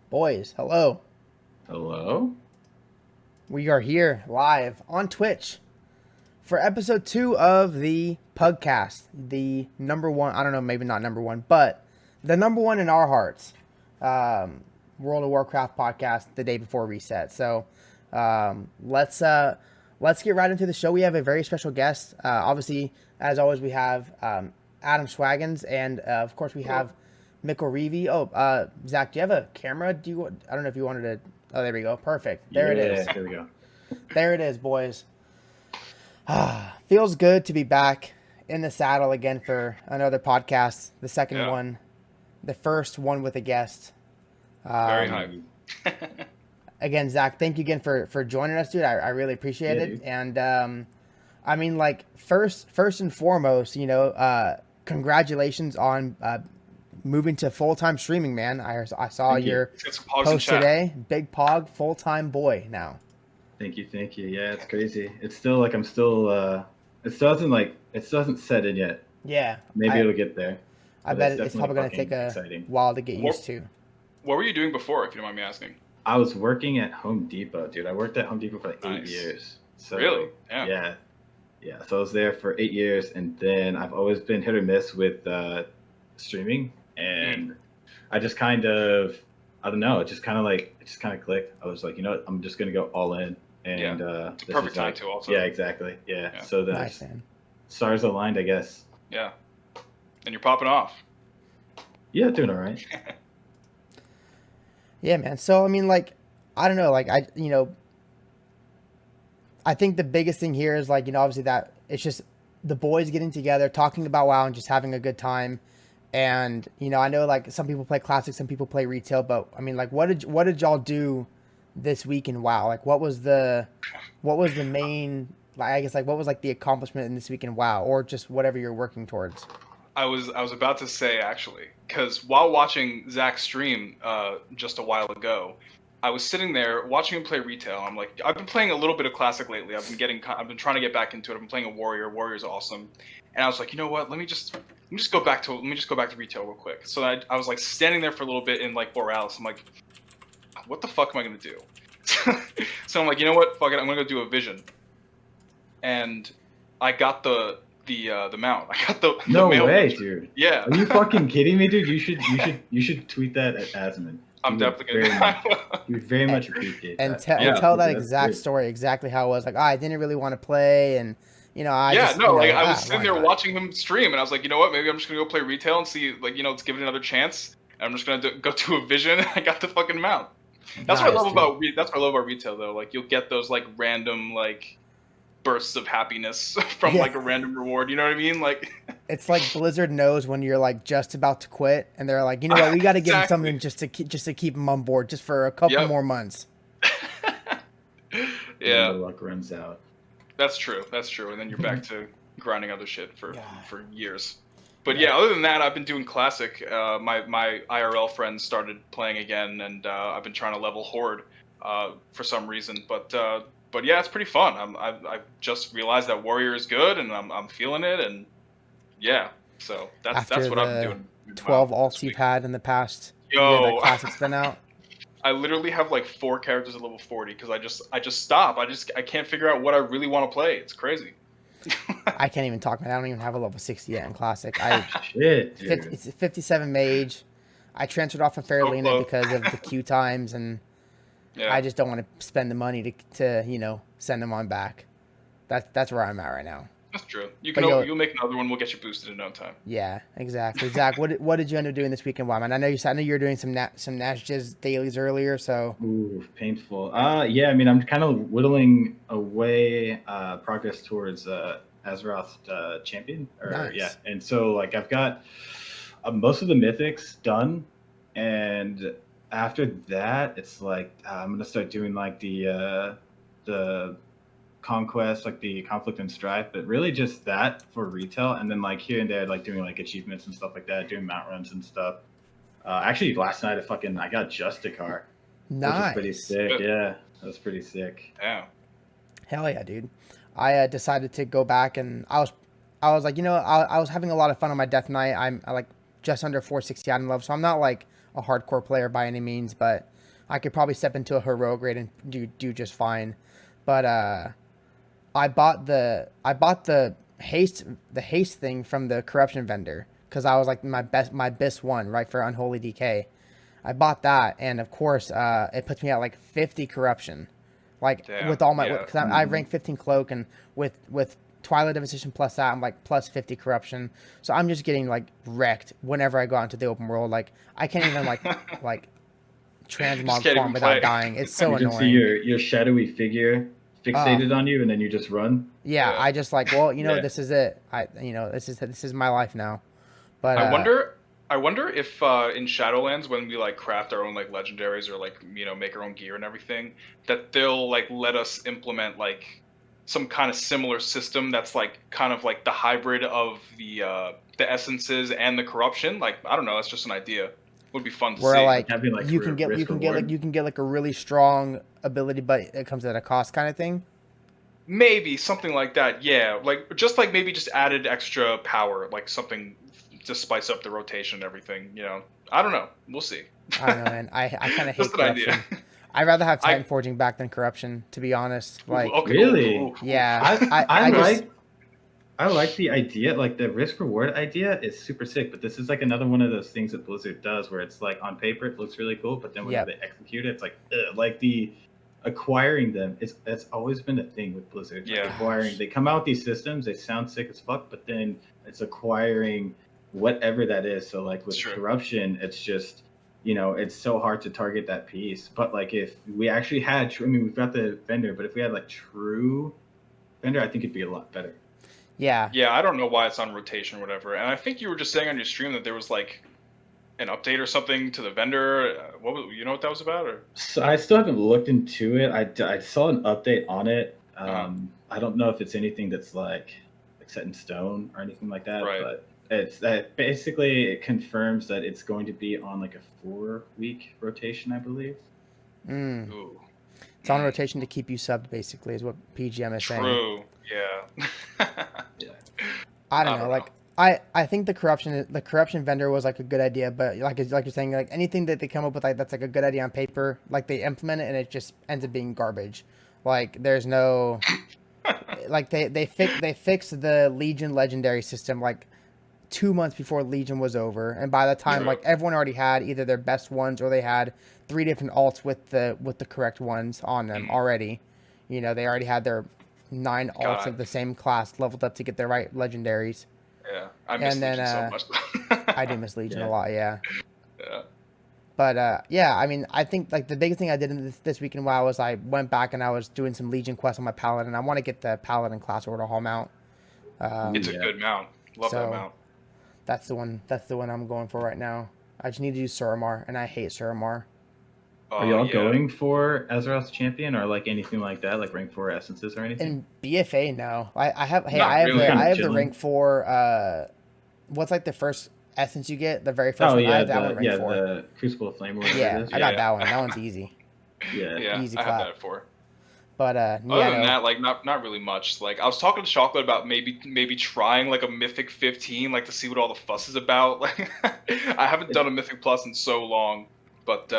Boys, hello. Hello? We are here live on Twitch for episode 2 of the PUGCast. The number one, I don't know, maybe not number one, but the number one in our hearts. World of Warcraft podcast the day before reset. So let's get right into the show. We have a very special guest. Obviously, as always, we have AdamShwaginz, and of course we have Mcilreavey. Oh, Zach, do you have a camera? I don't know if you wanted to. Oh, there we go. Perfect. There it is. There we go. There it is, boys. Feels good to be back in the saddle again for another podcast. The second one, the first one with a guest. Very hype. Again, Zach, thank you again for joining us, dude. I really appreciate it. Dude. And I mean, like first and foremost, congratulations on moving to full-time streaming, man. I saw your post today. Big Pog, full-time boy now. Thank you. Yeah, it's crazy. It's still like it doesn't set in yet. Yeah. Maybe it'll get there. I bet it's probably going to take a while to get used to. What were you doing before, if you don't mind me asking? I was working at Home Depot, dude. I worked at Home Depot for like 8 years. So, really? Yeah. So I was there for 8 years, and then I've always been hit or miss with streaming, and I just kind of, I don't know, it just kind of clicked. I was like, you know what, I'm just gonna go all in, and it's a perfect time too. Also, yeah, exactly, yeah. So the nice, man. Stars aligned, I guess. Yeah, and you're popping off. Yeah, doing all right. Yeah, man. So, I mean, like, I don't know, like, I think the biggest thing here is, like, obviously that it's just the boys getting together, talking about WoW and just having a good time. And, I know, like, some people play Classic, some people play Retail, but, I mean, like, what did y'all do this week in WoW? Like, what was the main, like, I guess, like, what was, like, the accomplishment in this week in WoW, or just whatever you're working towards? I was about to say, actually, because while watching Zach stream just a while ago, I was sitting there watching him play Retail. I'm like, I've been playing a little bit of Classic lately. I've been trying to get back into it. I've been playing a Warrior. Warrior's awesome. And I was like, you know what? Let me just go back to Retail real quick. So I was like standing there for a little bit in like Borealis. I'm like, what the fuck am I gonna do? So I'm like, you know what? Fuck it. I'm gonna go do a Vision. And I got the mount. I got the no way, Vision. Dude. Yeah. Are you fucking kidding me, dude? You should tweet that at Asmund. I'm definitely gonna. You would very much appreciate and that. Tell that exact story, exactly how it was. Like, I didn't really want to play, and I was sitting there watching him stream, and I was like, you know what? Maybe I'm just gonna go play Retail and see, like, let's give it another chance. And I'm just gonna go to a Vision. And I got the fucking mount. That's what I love about Retail, though. Like, you'll get those like random like bursts of happiness from like a random reward. You know what I mean? Like, it's like Blizzard knows when you're like just about to quit, and they're like, you know what, we got to give him something just to keep him on board just for a couple more months. Yeah, the luck runs out. That's true, and then you're back to grinding other shit for years. But yeah, other than that, I've been doing Classic. My IRL friends started playing again, and I've been trying to level Horde for some reason. But yeah, it's pretty fun. I've just realized that Warrior is good, and I'm feeling it, and yeah. So that's what I've been doing. 12 alts you've had in the past year that Classic's been out. I literally have like 4 characters at level 40 because I just stop. I can't figure out what I really want to play. It's crazy. I can't even talk, man. I don't even have a level 60 yet in Classic. It's a 57 mage. I transferred off of Faralina because of the queue times, and I just don't want to spend the money to send them on back. That's where I'm at right now. That's true. You'll make another one. We'll get you boosted in no time. Yeah, exactly. Zach, what did you end up doing this weekend? I know you were doing some Nash Jizz dailies earlier. So painful. Yeah. I mean, I'm kind of whittling away progress towards Azeroth champion. Nice. Yeah, and so like I've got most of the mythics done, and after that, it's like I'm gonna start doing like the conquest, like the conflict and strife, but really just that for Retail, and then like here and there, like doing like achievements and stuff like that, doing mount runs and stuff. Actually, last night I got Justicar. Nice. Which is pretty sick. Yeah, that was pretty sick. Yeah. Hell yeah, dude. I decided to go back, and I was like, I was having a lot of fun on my death knight. I like just under 460 item level, so I'm not like a hardcore player by any means, but I could probably step into a heroic raid and do just fine. But I bought the haste thing from the corruption vendor because I was like my best one, right, for Unholy DK. I bought that, and of course it puts me at like 50 corruption, like with all my because I rank 15 cloak, and with Twilight Devastation plus that I'm like plus 50 corruption, so I'm just getting like wrecked whenever I go out into the open world. Like I can't even like transmog farm without dying. It's so annoying. You can see your shadowy figure fixated on you, and then you just run. Yeah, I just like, well, this is it. This is my life now. But I wonder if in Shadowlands, when we like craft our own like legendaries or like make our own gear and everything, that they'll like let us implement like some kind of similar system that's like kind of like the hybrid of the essences and the corruption. Like I don't know, that's just an idea. Would be fun to see. Like you can get like a really strong ability, but it comes at a cost kind of thing. Maybe something like that. Yeah, like maybe just added extra power, like something to spice up the rotation and everything. I don't know. We'll see. I don't know, man. I kind of hate corruption. I'd rather have Titan Forging back than corruption, to be honest. Like really? Yeah. I like the idea, like the risk reward idea is super sick, but this is like another one of those things that Blizzard does where it's like on paper it looks really cool, but then when they execute it, it's like like the acquiring them that's always been a thing with Blizzard. Yeah. Like acquiring, they come out with these systems, they sound sick as fuck, but then it's acquiring whatever that is. So like with corruption, it's just it's so hard to target that piece. But like if we actually had we've got the vendor, but if we had like true vendor, I think it'd be a lot better. Yeah. Yeah, I don't know why it's on rotation or whatever. And I think you were just saying on your stream that there was like an update or something to the vendor. What that was about? Or? So I still haven't looked into it. I saw an update on it. I don't know if it's anything that's like set in stone or anything like that. Right. But it's basically it confirms that it's going to be on like a 4-week rotation, I believe. Ooh. It's on rotation to keep you subbed, basically, is what PGM is saying. True. Yeah. Yeah. I don't know. Like I think the corruption vendor was like a good idea, but like you're saying, like anything that they come up with that's like a good idea on paper, like they implement it and it just ends up being garbage. Like there's no like they fixed the Legion legendary system like 2 months before Legion was over, and by the time like everyone already had either their best ones or they had 3 different alts with the correct ones on them already. They already had their 9 alts of the same class leveled up to get the right legendaries. Yeah, I miss Legion so much. I do miss Legion a lot, yeah. Yeah. But I mean, I think like the biggest thing I did in this week in WoW was I went back and I was doing some Legion quests on my Paladin. I want to get the Paladin class order hall mount. It's a good mount. Love that mount. That's the one I'm going for right now. I just need to use Suramar, and I hate Suramar. Are y'all going for Azeroth's champion or like anything like that, like rank 4 essences or anything? In BFA, no. I have the rank 4. What's like the first essence you get? The very first one. I have that one rank 4. The Crucible of Flame. Yeah, I got that one. That one's easy. Yeah, easy I clap. have that at 4. But other than that, like not really much. Like I was talking to Chocolate about maybe trying like a Mythic 15, like to see what all the fuss is about. Like I haven't done a Mythic Plus in so long. But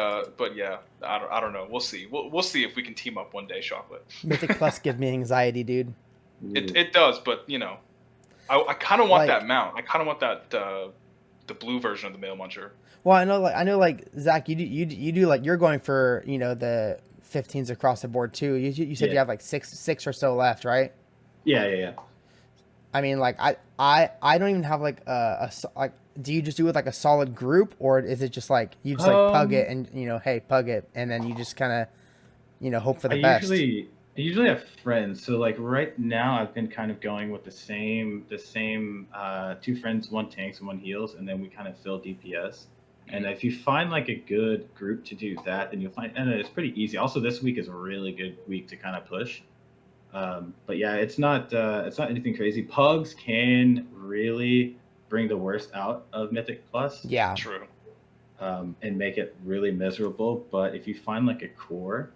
yeah, I don't know. We'll see. We'll see if we can team up one day, Chocolate. Mythic Plus gives me anxiety, dude. It does, but I kind of want that mount. I kind of want that the blue version of the Mail Muncher. Well, I know, like Zach, you do like you're going for the 15s across the board too. You said you have like six or so left, right? Yeah. I mean, like I don't even have like like. Do you just do it like a solid group, or is it just like you just like pug it and hey, pug it, and then you just kind of hope for the best? I usually have friends, so like right now I've been kind of going with the same 2 friends, 1 tanks and 1 heals, and then we kind of fill DPS. And if you find like a good group to do that, then you'll find, and it's pretty easy. Also, this week is a really good week to kind of push. But yeah, it's not anything crazy. Pugs can really bring the worst out of Mythic Plus. Yeah, true. And make it really miserable. But if you find like a core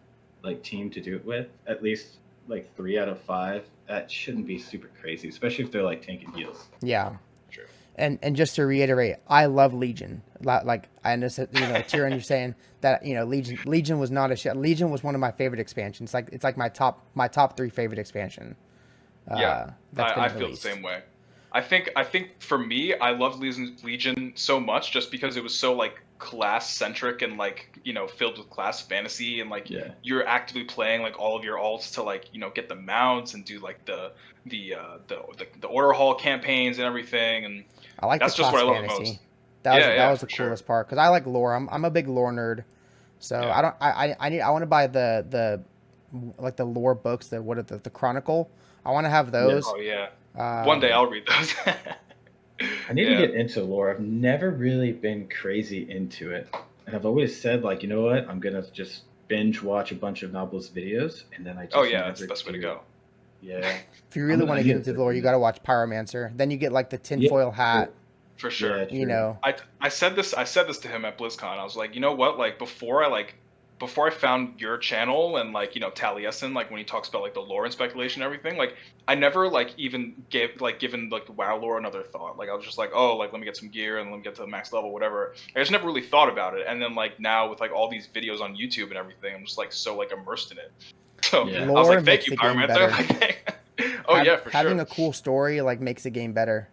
like team to do it with, at least like 3 out of 5, that shouldn't be super crazy, especially if they're like tank and heals. Yeah. True. And just to reiterate, I love Legion. Like I understand, Tyrion, you're saying that Legion was not a shit. Legion was one of my favorite expansions. It's like my top 3 favorite expansion. Yeah, That's been I feel the released. same way. I think for me, I love Legion so much just because it was so like class centric and like filled with class fantasy and like Yeah. you're actively playing like all of your alts to like get the mounts and do like the order hall campaigns and everything, and I like that's the just class what I love the fantasy. most. That was for the sure. coolest part because I like lore. I'm a big lore nerd, so Yeah. I want to buy the like the lore books, the Chronicle. I want to have those. Oh yeah. One day I'll read those. I need to get into lore. I've never really been crazy into it. And I've always said, like, you know what? I'm going to just binge watch a bunch of Nobles videos. And then I just. Oh, yeah. That's the best way to go. Yeah. If you really want to get into the lore, you got to watch Pyromancer. Then you get, like, the tinfoil hat. For sure. Yeah, I said this to him at BlizzCon. I was like, you know what? Like, before I found your channel and like Taliesin, like when he talks about like the lore and speculation and everything, like I never like even given like the WoW lore another thought. Like I was just like, oh, like let me get some gear and let me get to the max level, whatever. I just never really thought about it. And then like now with like all these videos on YouTube and everything, I'm just like so like immersed in it. So I was like, thank you, Pyromancer. For sure. Having a cool story like makes the game better.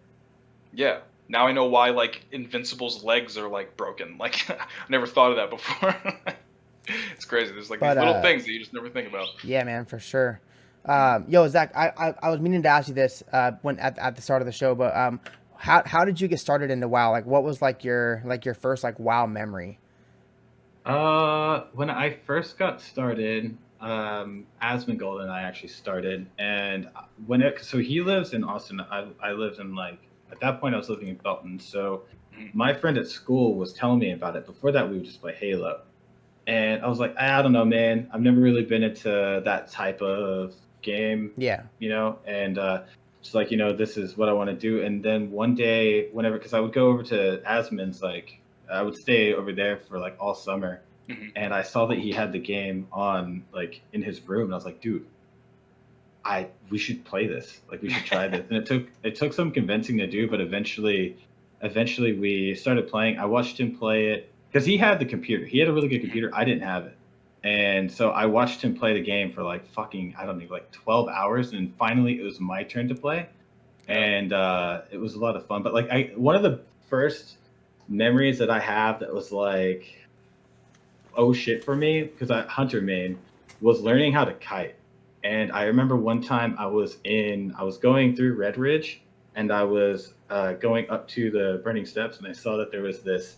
Yeah. Now I know why like Invincible's legs are like broken. Like I never thought of that before. It's crazy. There's like these little things that you just never think about. Yeah, man, for sure. Yo, Zach, I was meaning to ask you this when at the start of the show, but how did you get started into WoW? Like, what was like your first like WoW memory? When I first got started, Asmongold and I actually started, and so he lives in Austin. I lived in like at that point I was living in Belton. So my friend at school was telling me about it. Before that, we would just play Halo. And I was like, I don't know, man. I've never really been into that type of game. Yeah. And just like, this is what I want to do. And then one day, because I would go over to Asmon's, like, I would stay over there for like all summer. Mm-hmm. And I saw that he had the game on, like, in his room. And I was like, dude, we should play this. Like, we should try this. And it took some convincing to do, but eventually we started playing. I watched him play it. Because he had the computer. He had a really good computer. I didn't have it. And so I watched him play the game for like I don't know, like 12 hours. And finally it was my turn to play. And it was a lot of fun. But like one of the first memories that I have that was like, oh shit for me, because Hunter main, was learning how to kite. And I remember one time I was going through Red Ridge and I was going up to the Burning Steps and I saw that there was this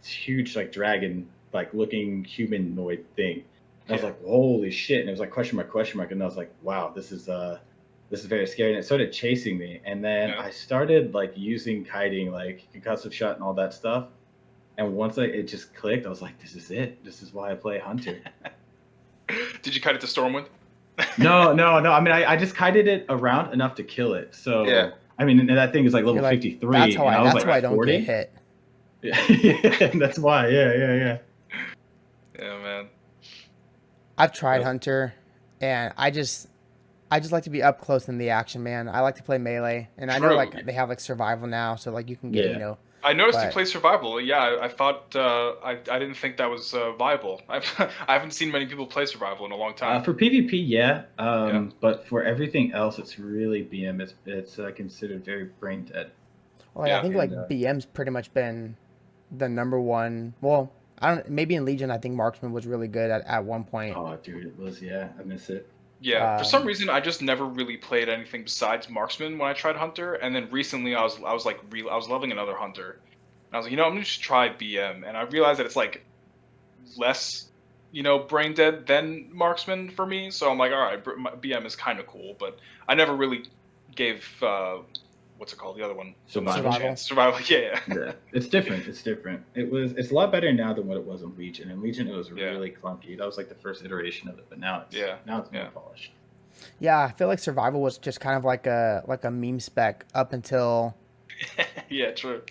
huge like dragon like looking humanoid thing. And I was like, holy shit. And it was like question mark, and I was like, wow, this is very scary. And it started chasing me. And then I started like using kiting, like concussive shot and all that stuff. And once it just clicked, I was like, this is it. This is why I play Hunter. Did you kite it to Stormwind? No. I mean, I just kited it around enough to kill it. So I mean, and that thing is like level 53. That's why I don't 40. get hit. Yeah, that's why. Yeah. Yeah, man. I've tried Hunter, and I just like to be up close in the action, man. I like to play melee, and I know like they have like survival now, so like you can get I noticed you play survival. Yeah, I thought I didn't think that was viable. I haven't seen many people play survival in a long time. For PvP, but for everything else, it's really BM. It's considered very brain dead. Well, I think like BM's pretty much been the number one. Well, maybe in Legion, I think Marksman was really good at one point. Oh, dude, it was. Yeah, I miss it. Yeah, for some reason, I just never really played anything besides Marksman when I tried Hunter, and then recently I was loving another Hunter, and I was like, I'm gonna just try BM, and I realized that it's like less, brain dead than Marksman for me. So I'm like, all right, BM is kind of cool, but I never really gave what's it called? The other one. Survival. Yeah. It's different. It's a lot better now than what it was in Legion. In Legion, it was really clunky. That was like the first iteration of it, but now it's more polished. Yeah, I feel like Survival was just kind of like a meme spec up until. Yeah, true.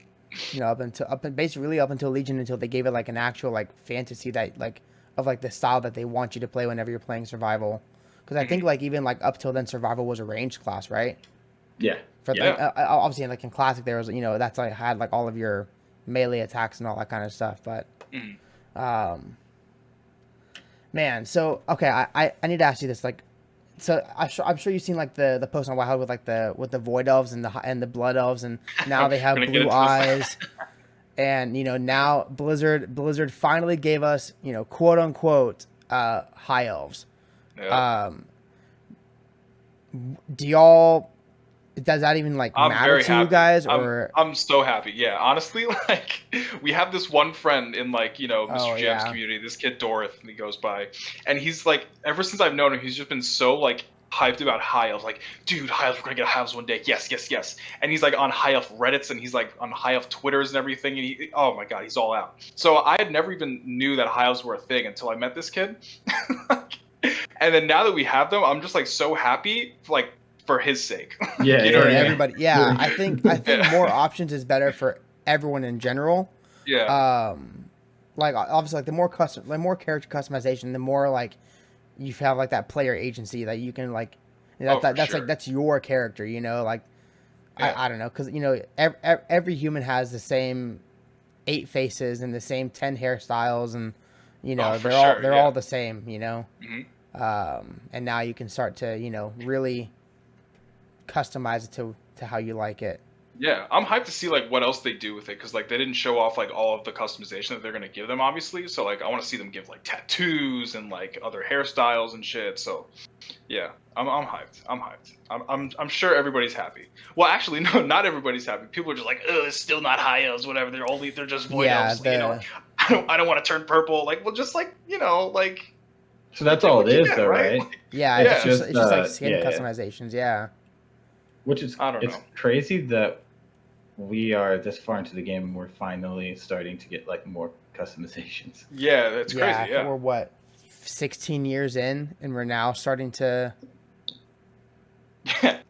Up until Legion, until they gave it like an actual like fantasy that like of like the style that they want you to play whenever you're playing Survival. Because I think like even like up till then, Survival was a ranged class, right? Yeah. For Yeah. like obviously like in classic there was that's like had like all of your melee attacks and all that kind of stuff. But um, man, so okay, I need to ask you this like. So I'm sure you've seen like the post on Wild with like the void elves and the blood elves, and now they have We're gonna get blue into eyes, and now Blizzard finally gave us quote unquote high elves. Yeah. Do y'all? Does that even like I'm matter very to happy. you guys, or I'm so happy. Yeah, honestly, like we have this one friend in like Mr. Jam's yeah. community. This kid Dorith, he goes by, and he's like ever since I've known him, he's just been so like hyped about high elves. Like, dude, high elves, we're gonna get high elves one day. Yes, yes, yes. And he's like on high elf Reddits and he's like on high elf Twitters and everything. And oh my god, he's all out. So I had never even knew that high elves were a thing until I met this kid. And then now that we have them, I'm just like so happy, like for his sake. Yeah, You know for what I mean? everybody? Yeah, I think Yeah. more options is better for everyone in general. Yeah. Like obviously like the more character customization, the more like you have like that player agency that you can like that's sure. like that's your character, like Yeah. I don't know, because every human has the same 8 faces and the same 10 hairstyles, and for they're sure, all the same, Mhm. and now you can start to really customize it to how you like it. Yeah, I'm hyped to see like what else they do with it because like they didn't show off like all of the customization that they're gonna give them, obviously. So like I want to see them give like tattoos and like other hairstyles and shit. So yeah, I'm hyped. I'm hyped. I'm sure everybody's happy. Well, actually, no, not everybody's happy. People are just like, oh, it's still not high elves, whatever. They're just void elves. I don't want to turn purple. Like, well, just like like. So that's all it is, though, right? Yeah, Yeah. it's just like skin yeah. customizations. Yeah. Which is it's crazy that we are this far into the game and we're finally starting to get like more customizations. Yeah, that's crazy. Yeah, we're what 16 years in, and we're now starting to.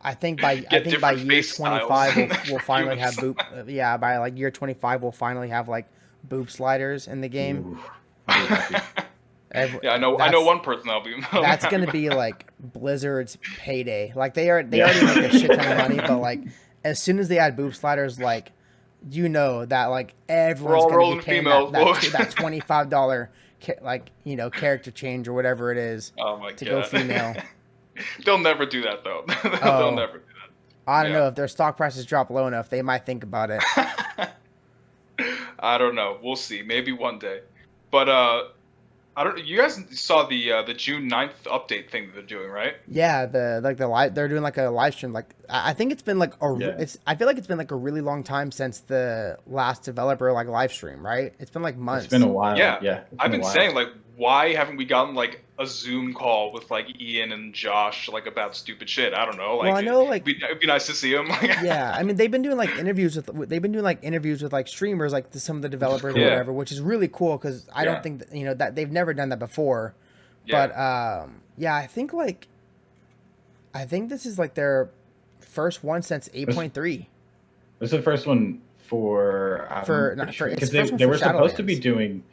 I think by year 25 we'll finally have boob. Yeah, by like year 25 we'll finally have like boob sliders in the game. Yeah, I know one person that'll be. That's gonna be like Blizzard's payday. Like they already make a shit ton of money, but like as soon as they add boob sliders, like that like everyone's gonna be paying that $25 character change or whatever it is to go female. They'll never do that though. They'll never do that. I don't know, if their stock prices drop low enough, they might think about it. I don't know. We'll see. Maybe one day. But I don't. You guys saw the June 9th update thing that they're doing, right? Yeah, they're doing like a live stream. Like I think it's been like I feel like it's been like a really long time since the last developer like live stream, right? It's been like months. It's been a while. Yeah. I've been saying like, why haven't we gotten like a Zoom call with like Ian and Josh like about stupid shit? I don't know. Like, well, I know like it'd be nice to see them. Yeah, I mean they've been doing like interviews with like streamers, like some of the developers or whatever, which is really cool because I don't think that they've never done that before. Yeah. But I think this is like their first one since 8.3. This is the first one because they were supposed to be doing.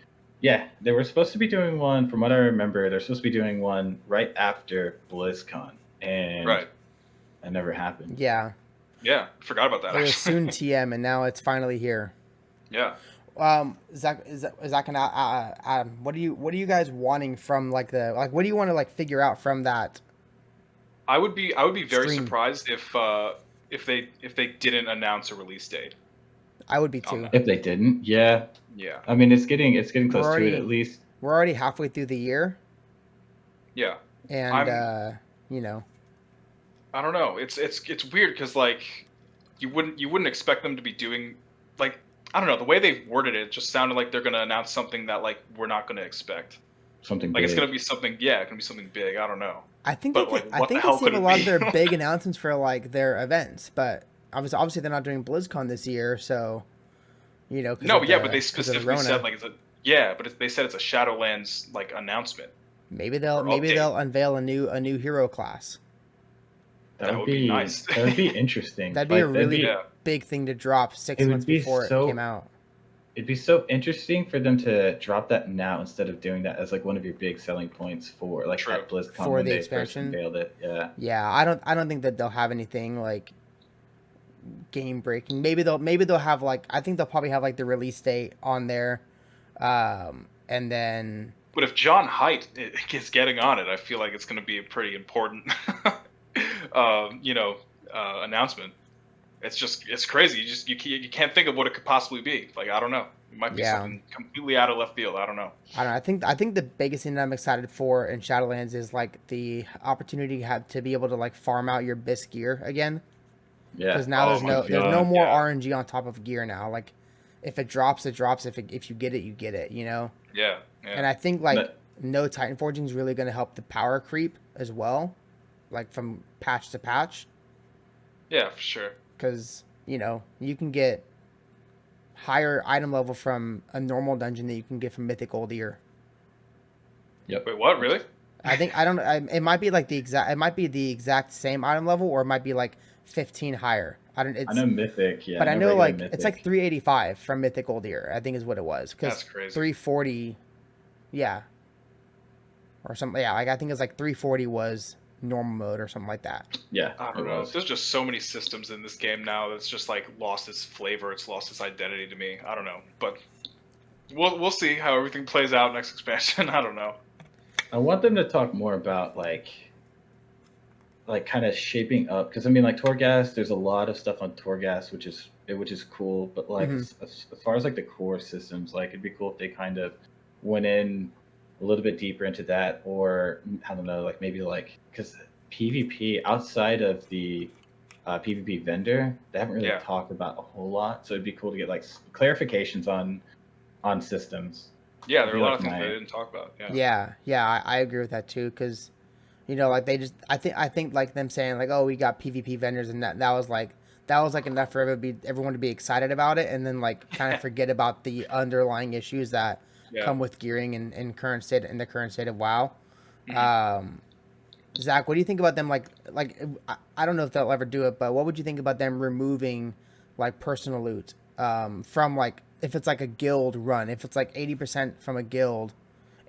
Yeah, they were supposed to be doing one. From what I remember, they're supposed to be doing one right after BlizzCon, and that never happened. Yeah, forgot about that. It was soon TM, and now it's finally here. Yeah. Zach and Adam, what are you guys wanting from what do you want to like figure out from that? I would be very surprised if they didn't announce a release date. I would be too. If they didn't, yeah. I mean, it's getting close to it at least. We're already halfway through the year. Yeah. And I don't know. It's weird because like you wouldn't expect them to be doing like I don't know, the way they've worded it just sounded like they're gonna announce something that like we're not gonna expect. Something like big. It's gonna be something. Yeah, it's gonna be something big. I don't know. I think they save a lot of their big announcements for like their events, but obviously they're not doing BlizzCon this year, so but they specifically said like they said it's a Shadowlands like announcement. Maybe they'll unveil a new hero class. That would be nice. That would be interesting. That'd be a really big thing to drop 6 months before it came out. It'd be so interesting for them to drop that now instead of doing that as like one of your big selling points for like at BlizzCon for when the they expansion. first unveiled it. Yeah. Yeah, I don't think that they'll have anything like game breaking. Maybe they'll have like, I think they'll probably have like the release date on there, and then. But if John Haidt is getting on it, I feel like it's going to be a pretty important, announcement. It's crazy. You can't think of what it could possibly be. Like, I don't know. It might be something completely out of left field. I don't know. I think the biggest thing that I'm excited for in Shadowlands is like the opportunity you have to be able to like farm out your Bisk gear again. Yeah. Because now there's no more RNG on top of gear now. Like, if it drops, it drops. If you get it, you get it. You know. Yeah. And I think like no Titan Forging is really going to help the power creep as well, like from patch to patch. Yeah, for sure. Because you can get higher item level from a normal dungeon that you can get from Mythic Old Ear. Yep. Wait, what? Really? It might be like the exact same item level, or it might be like 15 higher. I know Mythic, yeah. But I know like Mythic. It's like 385 from Mythic Old Ear, I think is what it was. That's crazy. 340, yeah, or something. Yeah, like I think it's like 340 was normal mode or something like that. Yeah, I don't know. There's just so many systems in this game now that's just like lost its flavor. It's lost its identity to me. I don't know, but we'll see how everything plays out next expansion. I don't know. I want them to talk more about like kind of shaping up, because I mean like Torghast, there's a lot of stuff on Torghast which is cool, but like as far as like the core systems, like it'd be cool if they kind of went in a little bit deeper into that, or I don't know, like maybe like, because PvP outside of the PvP vendor, they haven't really talked about a whole lot, so it'd be cool to get like clarifications on systems. Yeah, there are a lot of things they didn't talk about. Yeah, I agree with that too, because like they just, I think like them saying like, oh, we got PvP vendors, and that was like enough for everyone to be excited about it, and then like kind of forget about the underlying issues that come with gearing in the current state of WoW. Zach, what do you think about them? Like I don't know if they'll ever do it, but what would you think about them removing like personal loot from like, if it's like a guild run, if it's like 80% from a guild,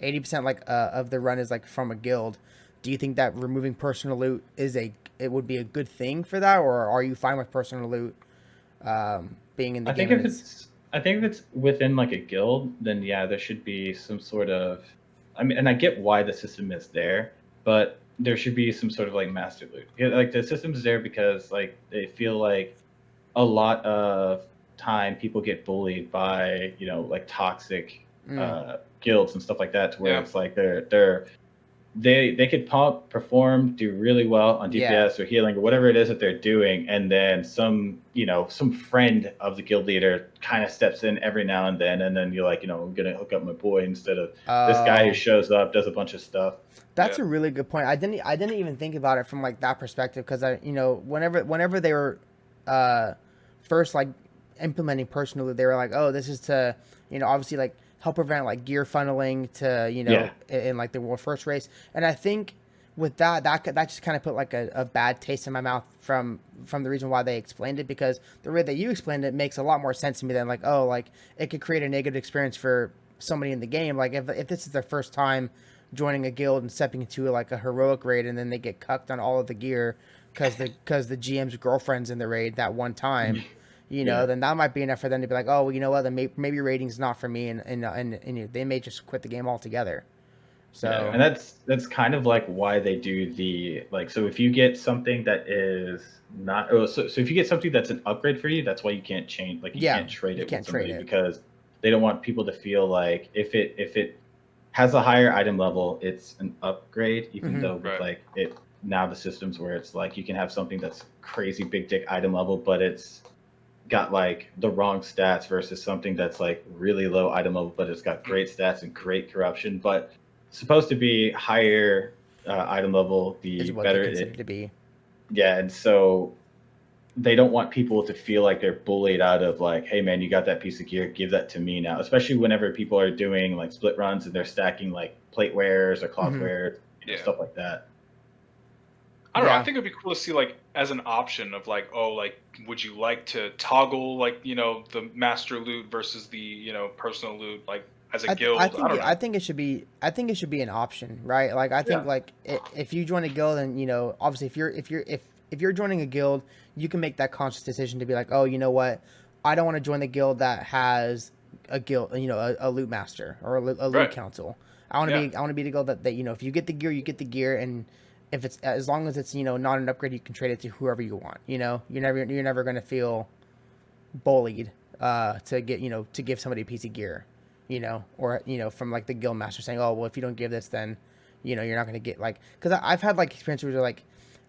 80% like of the run is like from a guild? Do you think that removing personal loot it would be a good thing for that, or are you fine with personal loot being in the game? I think if it's within like a guild, then yeah, there should be some sort of, I mean, and I get why the system is there, but there should be some sort of like master loot. Like the system is there because like they feel like a lot of time people get bullied by like toxic guilds and stuff like that, to where it's like they could perform, do really well on DPS or healing or whatever it is that they're doing, and then some friend of the guild leader kind of steps in every now and then you're like, I'm gonna hook up my boy instead of this guy who shows up, does a bunch of stuff. That's a really good point. I didn't even think about it from like that perspective, because whenever they were first like implementing personal loot, they were like, oh, this is to obviously like help prevent like gear funneling to in like the world first race. And I think with that just kind of put like a bad taste in my mouth from the reason why they explained it, because the way that you explained it makes a lot more sense to me than like, oh, like it could create a negative experience for somebody in the game. Like if this is their first time joining a guild and stepping into like a heroic raid, and then they get cucked on all of the gear because the GM's girlfriend's in the raid that one time. Then that might be enough for them to be like, oh, well, you know what, then maybe rating's not for me, and they may just quit the game altogether. So, and that's kind of like why they do the like. So if you get something that is not, so if you get something that's an upgrade for you, that's why you can't change. Like you can't trade it with somebody, because they don't want people to feel like if it has a higher item level, it's an upgrade, even though with like it now the systems where it's like you can have something that's crazy big dick item level, but it's got like the wrong stats versus something that's like really low item level, but it's got great stats and great corruption, but supposed to be higher item level, the better it to be. Yeah, and so they don't want people to feel like they're bullied out of like, hey man, you got that piece of gear, give that to me now. Especially whenever people are doing like split runs and they're stacking like plate wares or cloth wares, stuff like that. I don't know. I think it'd be cool to see like as an option of like, oh, like would you like to toggle like the master loot versus the personal loot like as a guild? I think it should be an option, right? Like I think like if you join a guild and obviously if if you're joining a guild, you can make that conscious decision to be like, oh, you know what, I don't want to join the guild that has a guild, a loot master or a loot Right. council. I want to be the guild that if you get the gear, you get the gear, and if it's as long as it's not an upgrade, you can trade it to whoever you want. You're never gonna feel bullied to get to give somebody a piece of gear, or from like the guild master saying, oh well, if you don't give this, then you're not gonna get like, because I've had like experiences where like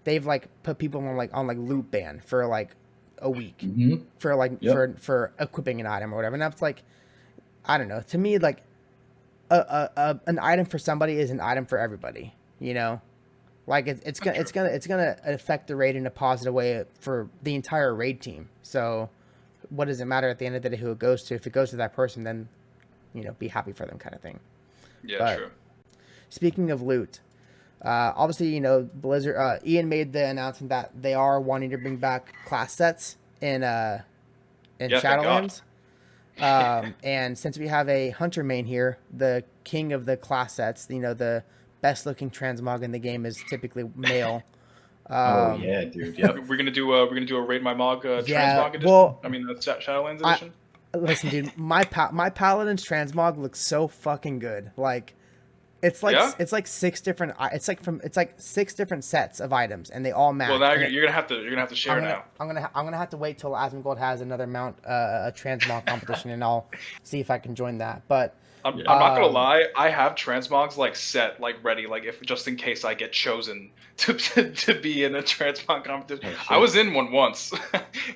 they've like put people on loot ban for like a week for like for equipping an item or whatever, and that's like, I don't know, to me like an item for somebody is an item for everybody, like it's gonna affect the raid in a positive way for the entire raid team. So what does it matter at the end of the day who it goes to? If it goes to that person, then be happy for them, kind of thing. Yeah, but, true. Speaking of loot, obviously Blizzard, Ian made the announcement that they are wanting to bring back class sets in Shadowlands. And since we have a hunter main here, the king of the class sets, the best looking transmog in the game is typically male. Oh yeah, dude. Yep. We're gonna do a raid my mog transmog edition. Well, I mean the Shadowlands edition. Listen, dude, my paladin's transmog looks so fucking good. Like, it's like six different sets of items, and they all match. Well, now you're gonna have to share now. I'm gonna have to wait till Asmongold has another a transmog competition, and I'll see if I can join that. But I'm not gonna lie, I have transmogs like set, like ready, like if just in case I get chosen to be in a transmog competition. Oh, I was in one once.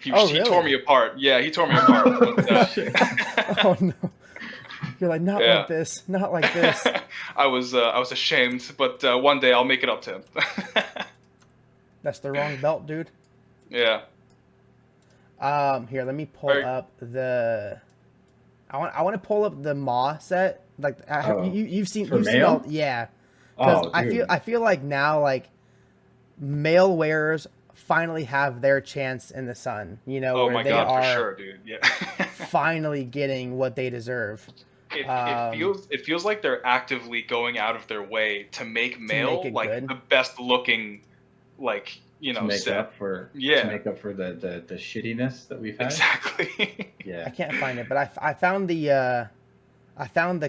He tore me apart. Yeah, he tore me apart. But, oh no. You're like, not like this. I was ashamed, but one day I'll make it up to him. That's the wrong belt, dude. Yeah. Here, let me pull up the. I want to pull up the Maw set. Like, you've seen yeah. Because I feel like now, like, male wearers finally have their chance in the sun. Oh my god, for sure, dude. Yeah. finally getting what they deserve. It feels like they're actively going out of their way to make male like good. The best looking, like to make set. Up for to make up for the shittiness that we've had. Exactly. Yeah. I can't find it, but I found the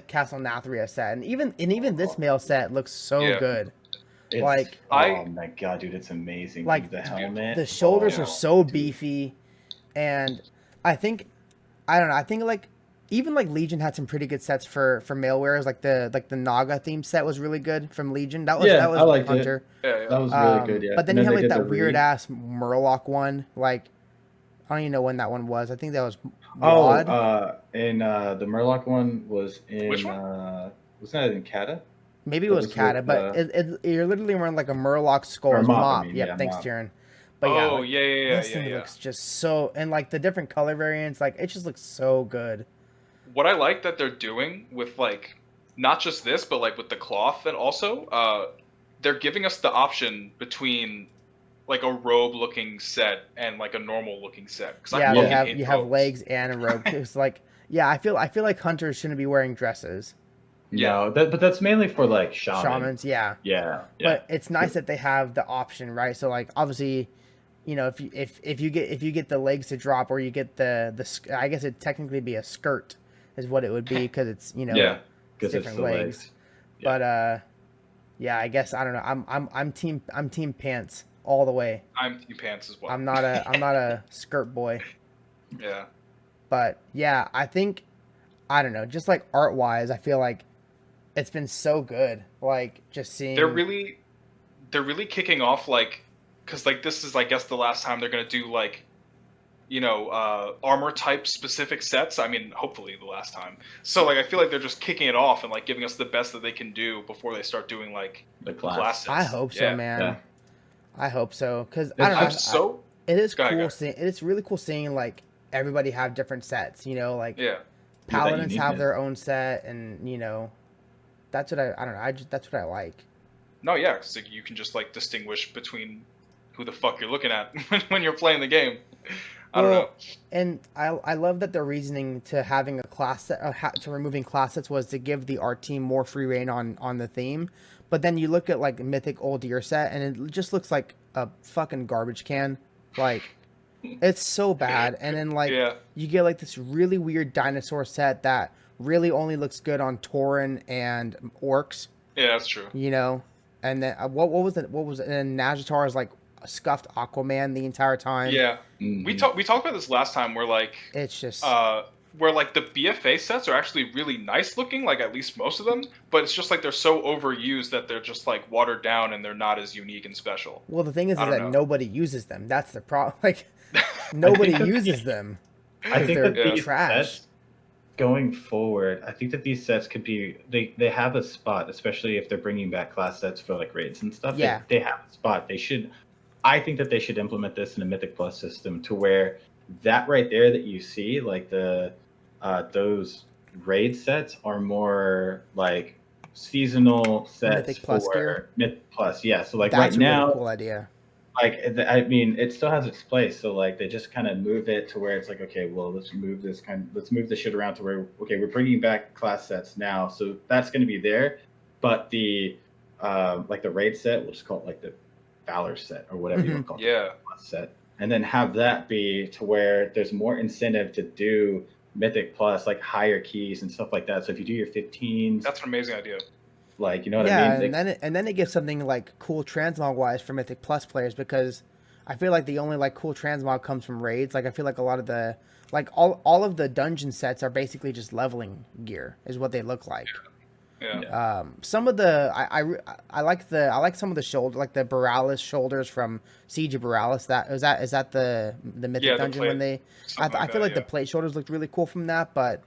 Castle Nathria set, and even this male set looks so good. It's, oh my god, dude, it's amazing. Like the helmet, the shoulders are so beefy, and I think like even like Legion had some pretty good sets for male wearers. Like the Naga theme set was really good from Legion. That was I liked Hunter. That was really good. Yeah, but then you had like that weird ass Murloc one. Like I don't even know when that one was. I think that was Rod. And the Murloc one was in. Which one? Was that in Kata? Maybe it was Kata, but you're literally wearing like a Murloc skull mop. Thanks, Tyrion. But this thing looks just so, and like the different color variants, like it just looks so good. What I like that they're doing with like not just this, but like with the cloth, and also they're giving us the option between like a robe looking set and like a normal looking set. You have legs and a robe. It's like I feel like hunters shouldn't be wearing dresses. Yeah, but that's mainly for like shamans. Yeah. But it's nice that they have the option, right? So like obviously, if you get the legs to drop, or you get the I guess it'd technically be a skirt is what it would be, because it's because different it's legs. But I guess I don't know. I'm team pants all the way. I'm team pants as well. I'm not a skirt boy. Yeah. But yeah, I think I don't know. Just like art wise, I feel like it's been so good. Like just seeing they're really kicking off, like, because like this is I guess the last time they're gonna do like armor type specific sets. I mean, hopefully the last time. So like I feel like they're just kicking it off and like giving us the best that they can do before they start doing like the class sets. I hope so, man. Yeah. I hope so, because I don't know. It is cool. It's really cool seeing like everybody have different sets. Like Yeah. Paladins have their own set, and that's what I don't know. That's what I like. No, yeah, because like, you can just like distinguish between who the fuck you're looking at when you're playing the game. I don't know. And I love that the reasoning to having a class set, to removing class sets was to give the art team more free reign on the theme. But then you look at like Mythic Old Year set, and it just looks like a fucking garbage can. Like, it's so bad. And then like Yeah. you get like this really weird dinosaur set that really only looks good on Tauren and orcs. Yeah, that's true. You know, and then what was it? What was it? And Najatar is like a scuffed Aquaman the entire time. Yeah. Mhm. We talked about this last time where like It's just where like the BFA sets are actually really nice looking, like at least most of them, but it's just like they're so overused that they're just like watered down and they're not as unique and special. well, the thing is I don't that know. nobody uses them. That's the problem. Like nobody that uses them. I think they're that these trash. sets going forward, I think that these sets could be they have a spot, especially if they're bringing back class sets for like raids and stuff. Yeah. They have a spot. I think that they should implement this in a Mythic Plus system to where that right there that you see, like those raid sets are more like seasonal sets Mythic Plus for gear? Mythic Plus. Yeah. So like That's right a really now, cool idea. like I mean it still has its place, so like they just kind of move it to where it's like, okay, well, let's move this shit around to where, okay, we're bringing back class sets now, so that's going to be there, but the like the raid set, we'll just call it like the Valor set or whatever you want to call it, Yeah. class set, and then have that be to where there's more incentive to do Mythic Plus, like higher keys and stuff like that. So if you do your 15s, That's an amazing idea. like, you know what Yeah, I mean? and then it gives something like cool transmog wise for Mythic Plus players, because I feel like the only like cool transmog comes from raids. Like I feel like a lot of the like all of the dungeon sets are basically just leveling gear is what they look like. Yeah. Some of the I like some of the shoulder, like the Borealis shoulders from Siege of Borealis. Is that the Mythic Yeah, the dungeon plate- when they something I like feel that, like the yeah. plate shoulders looked really cool from that, but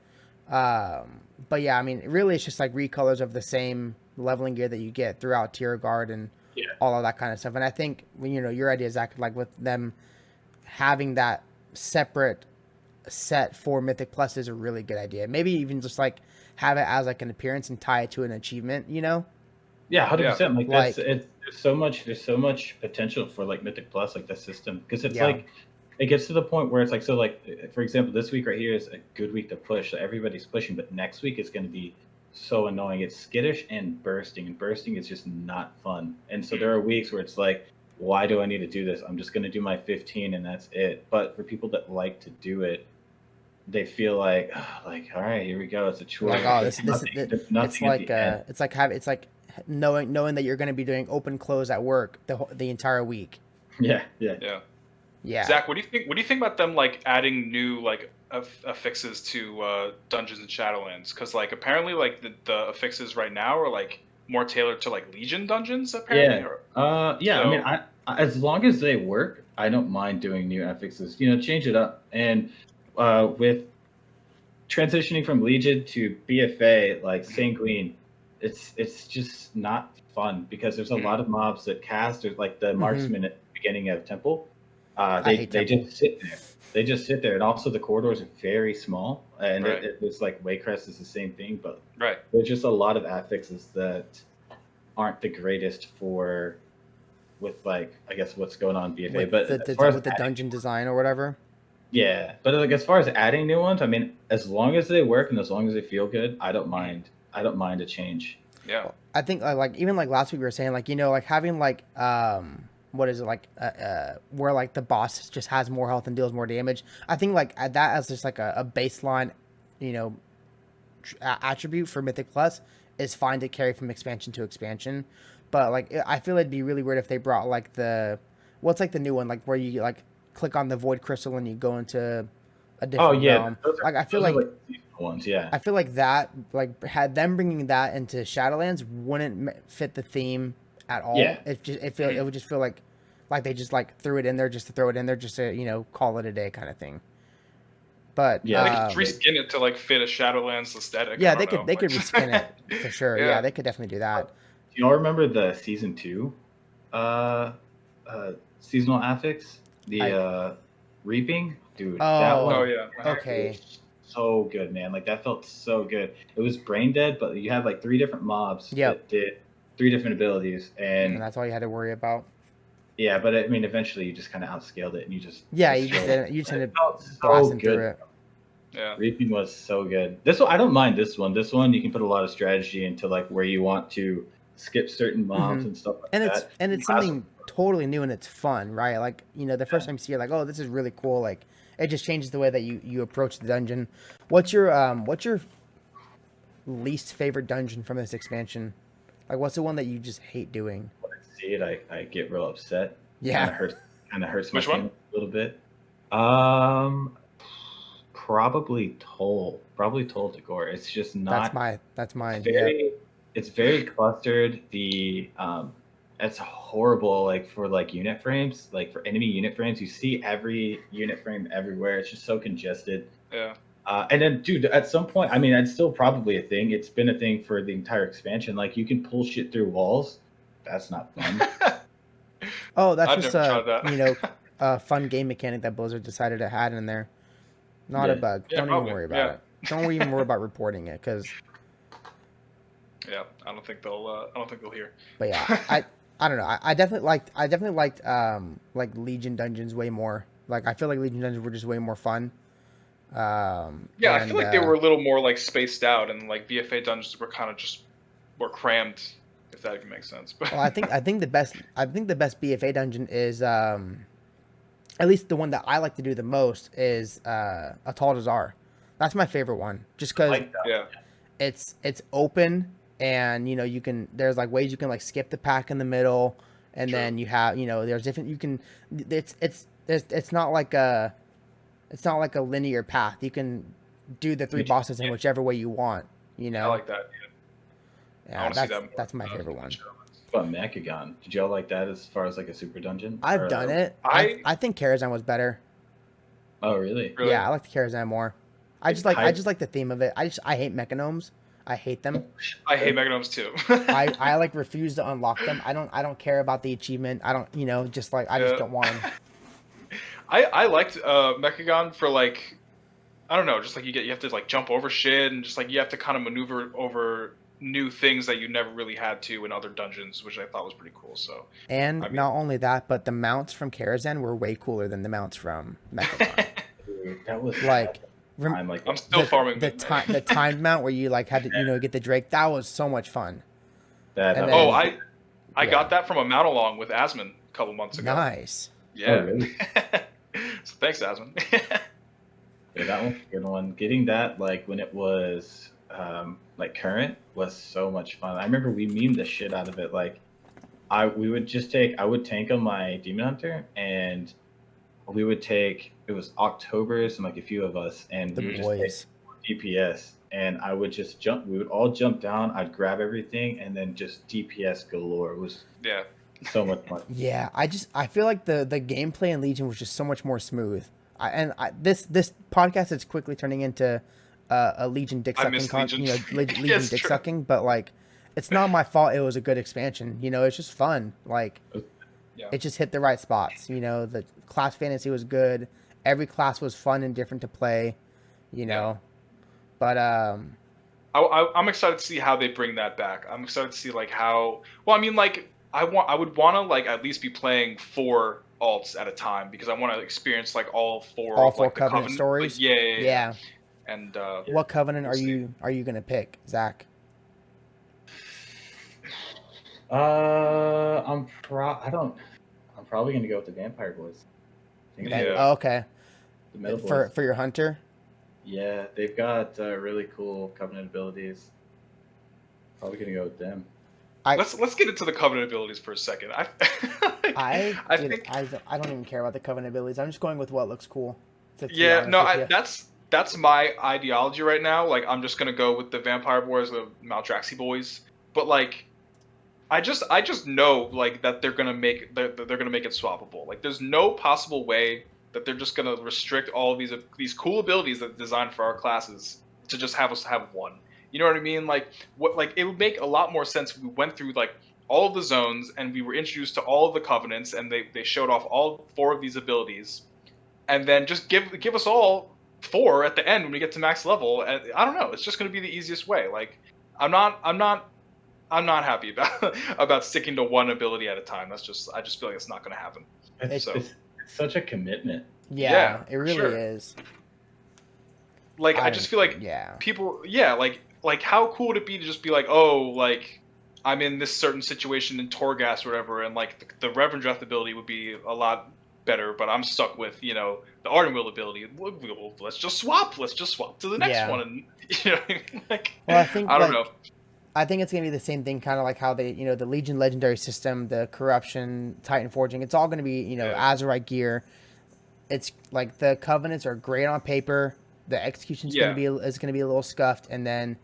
yeah, I mean really it's just like recolors of the same leveling gear that you get throughout Tier Guard and Yeah. all of that kind of stuff. And I think when your idea, Zach, like with them having that separate set for Mythic Plus is a really good idea. Maybe even just like have it as like an appearance and tie it to an achievement, you know? Yeah, 100%. Like that's Like- there's so much potential for like Mythic Plus, like the system, because it's Yeah. like it gets to the point where it's like, so like for example, this week right here is a good week to push. So everybody's pushing, but next week is going to be so annoying. It's skittish and bursting is just not fun. And so there are weeks where it's like, why do I need to do this? I'm just going to do my 15 and that's it. But for people that like to do it, they feel like all right, here we go. It's a chore. Like, oh, There's this nothing- it's there's nothing at like the end. it's like knowing that you're going to be doing open close at work the entire week. Yeah. Yeah. Yeah. Zach, what do you think about them like adding new like affixes to Dungeons and Shadowlands? Because like apparently like the affixes right now are like more tailored to like Legion dungeons apparently. Yeah. So- I mean, I as long as they work, I don't mind doing new affixes. Change it up. And with transitioning from Legion to BFA, like Sanguine, it's just not fun because there's a lot of mobs that cast. There's like the marksman at the beginning of Temple. They hate Temple. just sit there. They just sit there, and also the corridors are very small. And Right. it's like Waycrest is the same thing, but Right. there's just a lot of affixes that aren't the greatest with like, I guess, what's going on in BFA. With But the as far as with the adding- dungeon design or whatever. yeah, but like as far as adding new ones, I mean, as long as they work and as long as they feel good, I don't mind a change. Yeah. I think like even like last week we were saying like like having like what is it like where like the boss just has more health and deals more damage. I think like add that as just like a baseline, attribute for Mythic Plus is fine to carry from expansion to expansion. But like I feel it'd be really weird if they brought like what's like the new one, like where you like click on the Void Crystal and you go into a different Oh yeah, realm. those are, Like I feel those are, like seasonal ones. Yeah, I feel like that, like, had them bringing that into Shadowlands wouldn't fit the theme at all. Yeah. It would just feel like they just like threw it in there just to throw it in there just to call it a day kind of thing. But Yeah. They could reskin it to like fit a Shadowlands aesthetic. yeah, I they don't could know, like- reskin it for sure. Yeah. Yeah, they could definitely do that. do y'all remember the season 2 seasonal affix? The reaping, dude. That Oh. one. Oh yeah. Okay. was so good, man. Like that felt so good. It was brain dead, but you had like 3 different mobs Yep. that did 3 different abilities, And and that's all you had to worry about. Yeah, but I mean, eventually you just kind of outscaled it, and you just Yeah, just you just feel didn't. You just it ended felt up so blasting good. through it. Yeah. Reaping was so good. This one, I don't mind this one. This one, you can put a lot of strategy into like where you want to skip certain mobs and stuff like And that. it's Last something totally new and it's fun, right? Like, the first time you see it, like, oh, this is really cool. Like, it just changes the way that you approach the dungeon. What's your least favorite dungeon from this expansion? Like, what's the one that you just hate doing? when I see it, I get real upset. Yeah. Kind of hurts my Which one? feelings a little bit. Um, probably Toll to Gore. It's just not. That's mine. It's very clustered. It's horrible. Like for like unit frames, like for enemy unit frames, you see every unit frame everywhere. It's just so congested. Yeah. And then, dude, at some point, I mean, it's still probably a thing. It's been a thing for the entire expansion. Like you can pull shit through walls. That's not fun. Oh, that's I've just never tried that. a fun game mechanic that Blizzard decided to add in there. Not a Yeah. bug. Yeah, Don't probably. even worry about Yeah. it. Don't even worry about reporting it, because. Yeah, I don't think they'll hear. But yeah, I don't know. I definitely liked like Legion dungeons way more. Like I feel like Legion dungeons were just way more fun. Yeah, I feel like they were a little more like spaced out, and like BFA dungeons were kind of just more crammed, if that even makes sense. But Well, I think the best BFA dungeon is at least the one that I like to do the most is Atal Dazar. That's my favorite one, just because Like that. yeah, it's open, and there's like ways you can like skip the pack in the middle, and True. then you have there's different it's not like a linear path. You can do the 3 bosses in whichever way you want. I like that. I Yeah, wanna see that more. that's my favorite one. What about Mechagon? Did y'all like that as far as like a super dungeon? I've Or, done it. I- I think Karazhan was better. Oh, really? Really? Yeah, I like the Karazhan more. I just like the theme of it. I hate mechanomes. I hate them. I hate Meganomes too. I like refuse to unlock them. I don't care about the achievement. I don't just like I just Yeah. don't want them. I liked Mechagon for like, I don't know, just like you have to like jump over shit, and just like you have to kind of maneuver over new things that you never really had to in other dungeons, which I thought was pretty cool. So And I mean- not only that, but the mounts from Karazhan were way cooler than the mounts from Mechagon. Dude, that was Like, I'm like I'm still farming the timed mount where you like had to get the Drake. That was so much fun. that. and Oh, then- I yeah. got that from a mount along with Asmon a couple months ago. Nice. Yeah. Oh, really? So thanks, Asmon. Yeah, that one's a good one. Getting that like when it was like current was so much fun. I remember we memed the shit out of it. Like I would tank on my Demon Hunter, and we would take it was October's and like a few of us, and The we would boys. just take DPS, and I would just jump. We would all jump down. I'd grab everything, and then just DPS galore. It was Yeah. so much fun. Yeah, I feel like the gameplay in Legion was just so much more smooth. This podcast is quickly turning into a Legion dick I sucking, miss Legion. Legion Yes, dick true. sucking, but like, it's not my fault. It was a good expansion. It's just fun. Like, Yeah. it just hit the right spots. The class fantasy was good. Every class was fun and different to play. Yeah. But I'm excited to see how they bring that back. I'm excited to see like how. Well, I mean, like I would want to like at least be playing 4 alts at a time, because I want to experience like all 4 All of, 4 like, the Covenant stories? Like, yeah. yeah. And What Covenant we'll see. are you gonna pick, Zach? I'm probably gonna go with the Vampire Boys. I think Yeah. Oh, okay. the Metal For Boys. your hunter. Yeah, they've got really cool Covenant abilities. Probably gonna go with them. let's get into the Covenant abilities for a second. I I don't even care about the Covenant abilities. I'm just going with what looks cool. To be Yeah, honest no, with you. that's my ideology right now. Like, I'm just gonna go with the Vampire Boys, the Maldraxi Boys. But like, I just know like that they're gonna make it swappable. Like, there's no possible way that they're just gonna restrict all of these cool abilities that are designed for our classes to just have us have one. You know what I mean? Like, it would make a lot more sense if we went through like all of the zones and we were introduced to all of the covenants, and they showed off all 4 of these abilities, and then just give us all 4 at the end when we get to max level. And I don't know, it's just going to be the easiest way. Like, I'm not I'm not happy about about sticking to one ability at a time. I just feel like it's not going to happen. It's such a commitment. Yeah, it for really sure. is. Like I just feel like people, like how cool would it be to just be like, oh, like I'm in this certain situation in Torghast or whatever, and like the Reverend Draft ability would be a lot better, but I'm stuck with the Ardent Wheel ability. Let's just swap. Let's just swap to the next one, and you know what I mean? Like, well, I think I don't know. I think it's gonna be the same thing, kind of like how they, the Legion Legendary system, the Corruption, Titan Forging. It's all gonna be, Azerite gear. It's like the Covenants are great on paper. The execution's gonna be a little scuffed, and then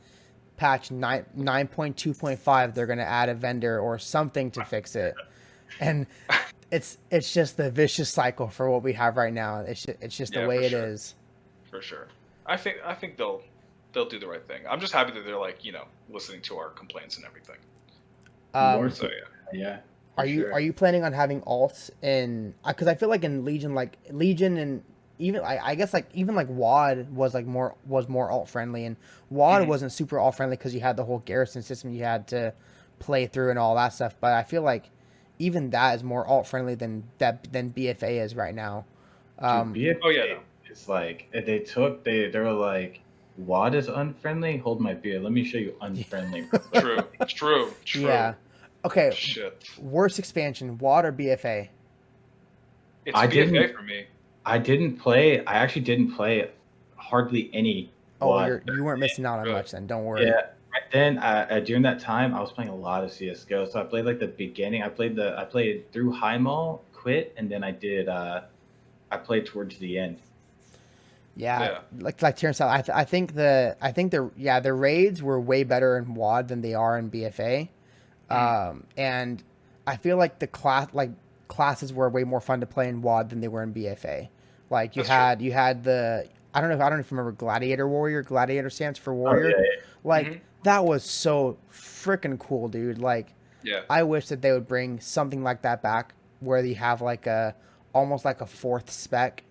patch 9.2.5, they're gonna add a vendor or something to fix it, and it's just the vicious cycle for what we have right now. It's just the way it is. For sure, I think they'll do the right thing. I'm just happy that they're like listening to our complaints and everything. More so, yeah. Are you planning on having alts in? Because I feel like in Legion, and even I guess like even like WAD was more alt friendly, and WAD wasn't super alt friendly because you had the whole garrison system you had to play through and all that stuff. But I feel like even that is more alt friendly than BFA is right now. BFA it's like they were like, WAD is unfriendly. Hold my beer. Let me show you unfriendly. True. Yeah. Okay. Shit. Worst expansion, WAD or BFA? It's BFA for me. I actually didn't play hardly any. Oh, you weren't missing out on much then. Don't worry. Yeah. Then during that time, I was playing a lot of CS:GO. So I played like the beginning. I played through High Mall, quit, and then I played towards the end. Yeah. Like Terrence said, I think the raids were way better in WAD than they are in BFA. And I feel like the classes were way more fun to play in WAD than they were in BFA. Like you had the I don't know if you remember Gladiator Warrior. Gladiator stands for Warrior. Oh, yeah. Like that was so freaking cool, dude. Like I wish that they would bring something like that back where you have like almost like a fourth spec,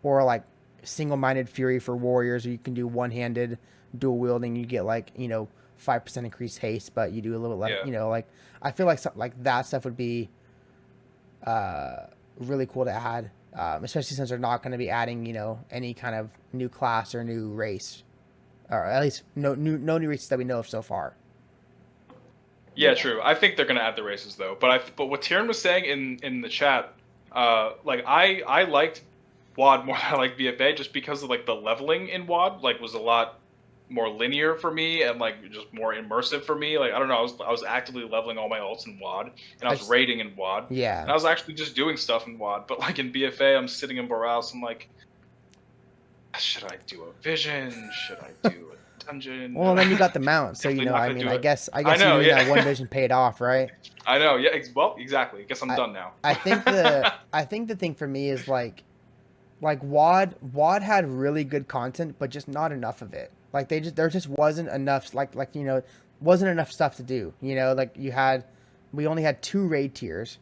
or like single-minded fury for warriors, or you can do one-handed dual wielding. You get like 5% increased haste, but you do a little less. Like I feel like something like that stuff would be really cool to add, especially since they're not going to be adding any kind of new class or new race, or at least no new races that we know of so far. Yeah, true. I think they're going to add the races though. But what Tyrion was saying in the chat, like I liked WAD more than I like BFA, just because of like the leveling in WAD was a lot more linear for me and like just more immersive for me. Like I don't know, I was actively leveling all my ults in WAD, and I was raiding in WAD. Yeah. And I was actually just doing stuff in WAD, but like in BFA, I'm sitting in Borealis and like, should I do a vision? Should I do a dungeon? Well, then you got the mount, so I guess that one vision paid off, right? I know. Yeah. Well, exactly. I guess I'm done now. I think the thing for me is like WAD had really good content, but just not enough of it. Like there just wasn't enough wasn't enough stuff to do. Like we only had 2 raid tiers,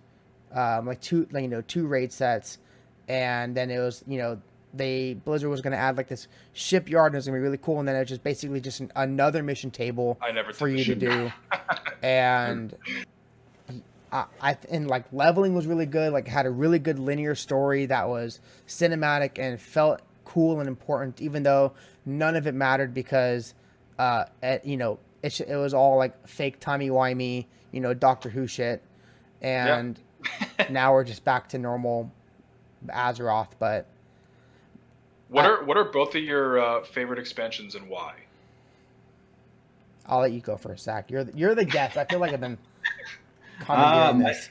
two raid sets, and then it was Blizzard was going to add like this shipyard, and it was going to be really cool, and then it was just basically just another mission table for you to do, and and like leveling was really good. Like it had a really good linear story that was cinematic and felt cool and important, even though none of it mattered because it was all like fake timey-wimey, Doctor Who shit, and now we're just back to normal Azeroth. But what are both of your favorite expansions and why? I'll let you go first, Zach. You're the guest. I feel like I've been commandeering this.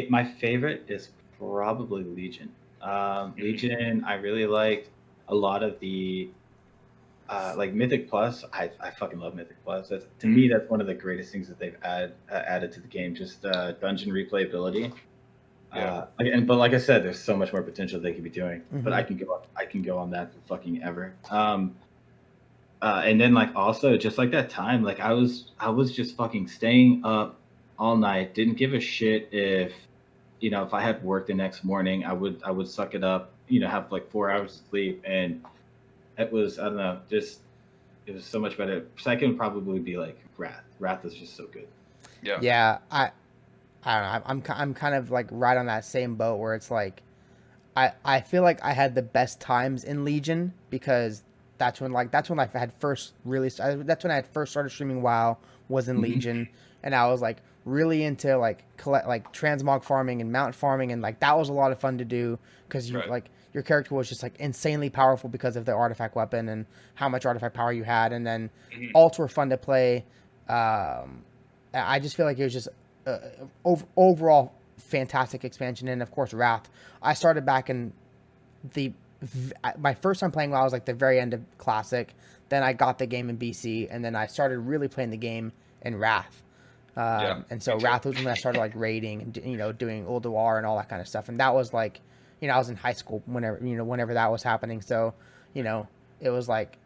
My favorite is probably Legion. Legion, I really liked a lot of the like Mythic Plus. I fucking love Mythic Plus. To me, that's one of the greatest things that they've added to the game. Just dungeon replayability. But like I said, there's so much more potential they could be doing. But I can go on that for fucking ever. And then like also just like that time, like I was just fucking staying up all night. Didn't give a shit if I had work the next morning. I would suck it up. Have like 4 hours of sleep, and it was, I don't know, just it was so much better. Second would probably be like Wrath. Wrath is just so good. Yeah. Yeah, I don't know. I'm kind of like right on that same boat where it's like I feel like I had the best times in Legion because that's when I had first really that's when I had first started streaming WoW was in Mhm. Legion, and I was like really into like collect like transmog farming and mount farming, and like that was a lot of fun to do because you Right. like your character was just like insanely powerful because of the artifact weapon and how much artifact power you had, and then Mhm. alts were fun to play. I just feel like it was just uh, overall fantastic expansion, and of course Wrath. I started back in the my first time playing WoW was like the very end of Classic. Then I got the game in BC, and then I started really playing the game in Wrath. Yeah. And Me so too. Wrath was when I started like raiding and doing Ulduar and all that kind of stuff. And that was like, I was in high school whenever that was happening. So, it was like,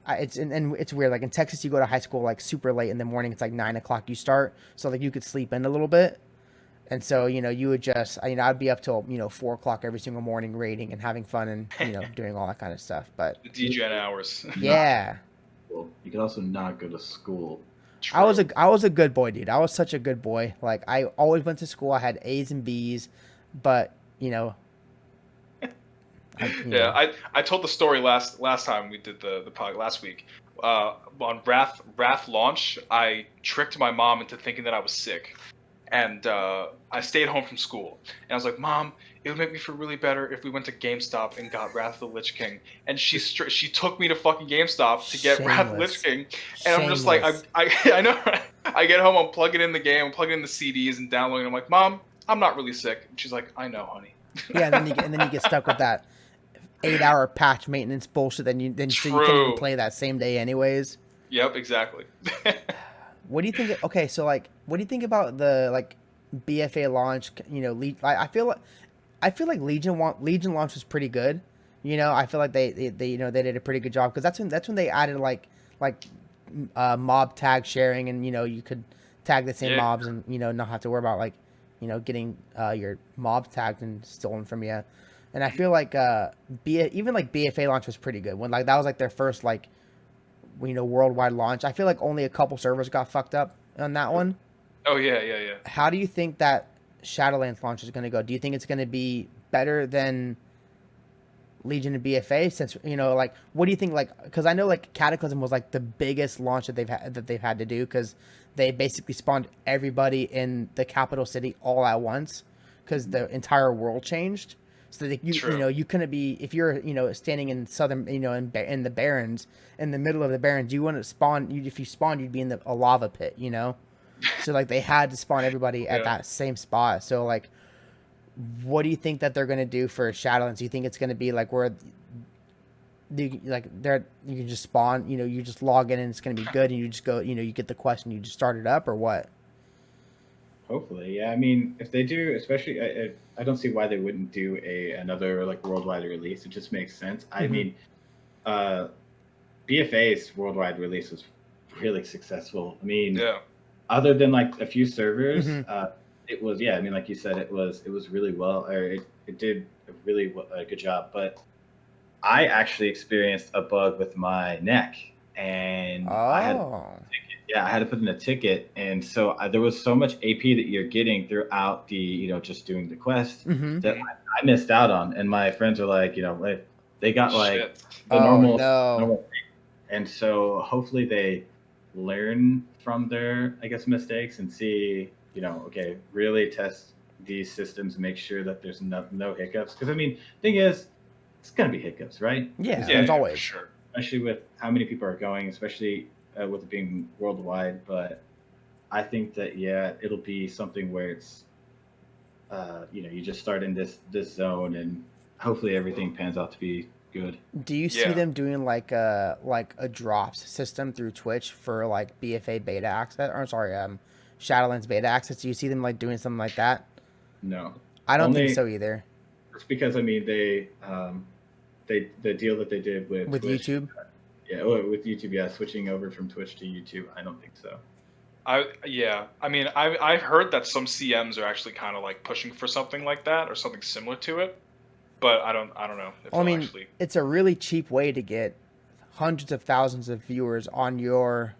and it's weird. Like in Texas, you go to high school like super late in the morning. It's like 9 o'clock you start, so like you could sleep in a little bit. And so, you would just, I'd be up till, 4 o'clock every single morning raiding and having fun and, doing all that kind of stuff. But The DGN hours. Not yeah, school. You could also not go to school. True. I was a good boy, dude. I was such a good boy. Like I always went to school. I had A's and B's, but, Yeah, I told the story last time we did the pod last week. On Wrath launch, I tricked my mom into thinking that I was sick, and I stayed home from school. And I was like, "Mom, it would make me feel really better if we went to GameStop and got Wrath of the Lich King." And she took me to fucking GameStop to get Wrath of the Lich Shameless. King, and I'm just like, Shameless. I know. I get home, I'm plugging in the game, I'm plugging in the CDs and downloading. I'm like, "Mom, I'm not really sick." And she's like, "I know, honey." Yeah, and then you get stuck with that 8 hour patch maintenance bullshit. So you can't even True. play that same day anyways. Yep, exactly. What do you think? Okay, so like, what do you think about the like BFA launch? I feel like Legion launch was pretty good. I feel like they did a pretty good job because that's when they added like mob tag sharing, and you could tag the same Yeah. mobs and not have to worry about like getting your mob tagged and stolen from you. And I feel like even like BFA launch was pretty good when like that was like their first like worldwide launch. I feel like only a couple servers got fucked up on that one. Oh yeah. How do you think that Shadowlands launch is going to go? Do you think it's going to be better than Legion and BFA? Since like, what do you think? Like, because I know like Cataclysm was like the biggest launch that they've had to do because they basically spawned everybody in the capital city all at once because the entire world changed. So that True. you couldn't be if you're standing in southern in the Barrens in the middle of the Barrens, you wouldn't spawn. If you spawned, you'd be in a lava pit. So like they had to spawn everybody at Yeah. that same spot. So like, what do you think that they're gonna do for Shadowlands? Do you think it's gonna be like where you can just spawn? You just log in and it's gonna be good, and you just go. You get the quest and you just start it up, or what? Hopefully, yeah. I mean, if they do, especially, I don't see why they wouldn't do another like worldwide release. It just makes sense. I Mhm. mean, uh, BFA's worldwide release was really successful. I mean, Yeah. other than like a few servers, Mhm. it was, yeah. I mean, like you said, it was really well, or it did a really good job. But I actually experienced a bug with my neck, and Oh. I had to put in a ticket, and so there was so much AP that you're getting throughout the just doing the quest Mhm. that I missed out on, and my friends are like, they got like Shit. the Oh normal, no. and so hopefully they learn from their, I guess, mistakes and see, okay, really test these systems, make sure that there's no hiccups. Because I mean, thing is, it's gonna be hiccups, right? Yeah, It's Yeah, there's gonna, for always. sure. especially with how many people are going, especially with it being worldwide. But I think that it'll be something where it's, you just start in this zone, and hopefully everything pans out to be good. Do you see Yeah. them doing like a drops system through Twitch for like BFA beta access? Or sorry, Shadowlands beta access. Do you see them like doing something like that? No, I don't think only so either. it's because I mean they the deal that they did with With Twitch, YouTube. yeah, with YouTube, yeah, switching over from Twitch to YouTube. I don't think so. I mean, I've heard that some CMs are actually kind of like pushing for something like that or something similar to it, but I don't know if Well, I they'll mean, actually. it's a really cheap way to get hundreds of thousands of viewers on your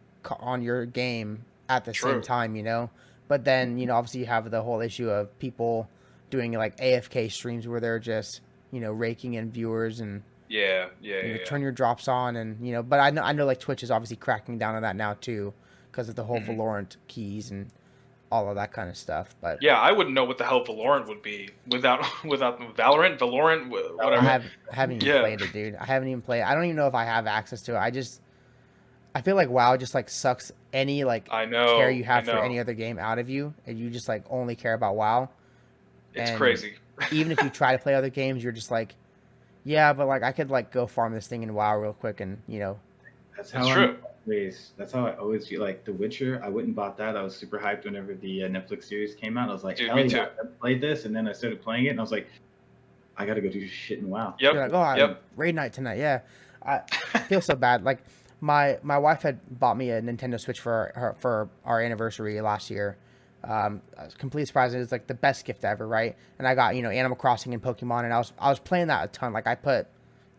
game at the same True. time. But then, obviously you have the whole issue of people doing like AFK streams where they're just, raking in viewers and Yeah. turn your drops on and, but I know like Twitch is obviously cracking down on that now too because of the whole Valorant keys and all of that kind of stuff. But yeah, I wouldn't know what the hell Valorant would be without Valorant, whatever. I haven't even played it, dude. I haven't even played it. I don't even know if I have access to it. I feel like WoW just like sucks any like care you have for any other game out of you, and you just like only care about WoW. It's crazy. Even if you try to play other games, you're just like, yeah, but like I could like go farm this thing in WoW real quick, and That's true. That's how I always feel. Like The Witcher, I went and bought that. I was super hyped whenever the Netflix series came out. I was like, dude, hell me too. yeah, I played this, and then I started playing it, and I was like, I gotta go do shit in WoW. Yep. You're like, raid night tonight. Yeah, I feel so bad. Like my wife had bought me a Nintendo Switch for our anniversary last year. I was completely surprised. It was like the best gift ever, right? And I got Animal Crossing and Pokemon, and I was playing that a ton. Like I put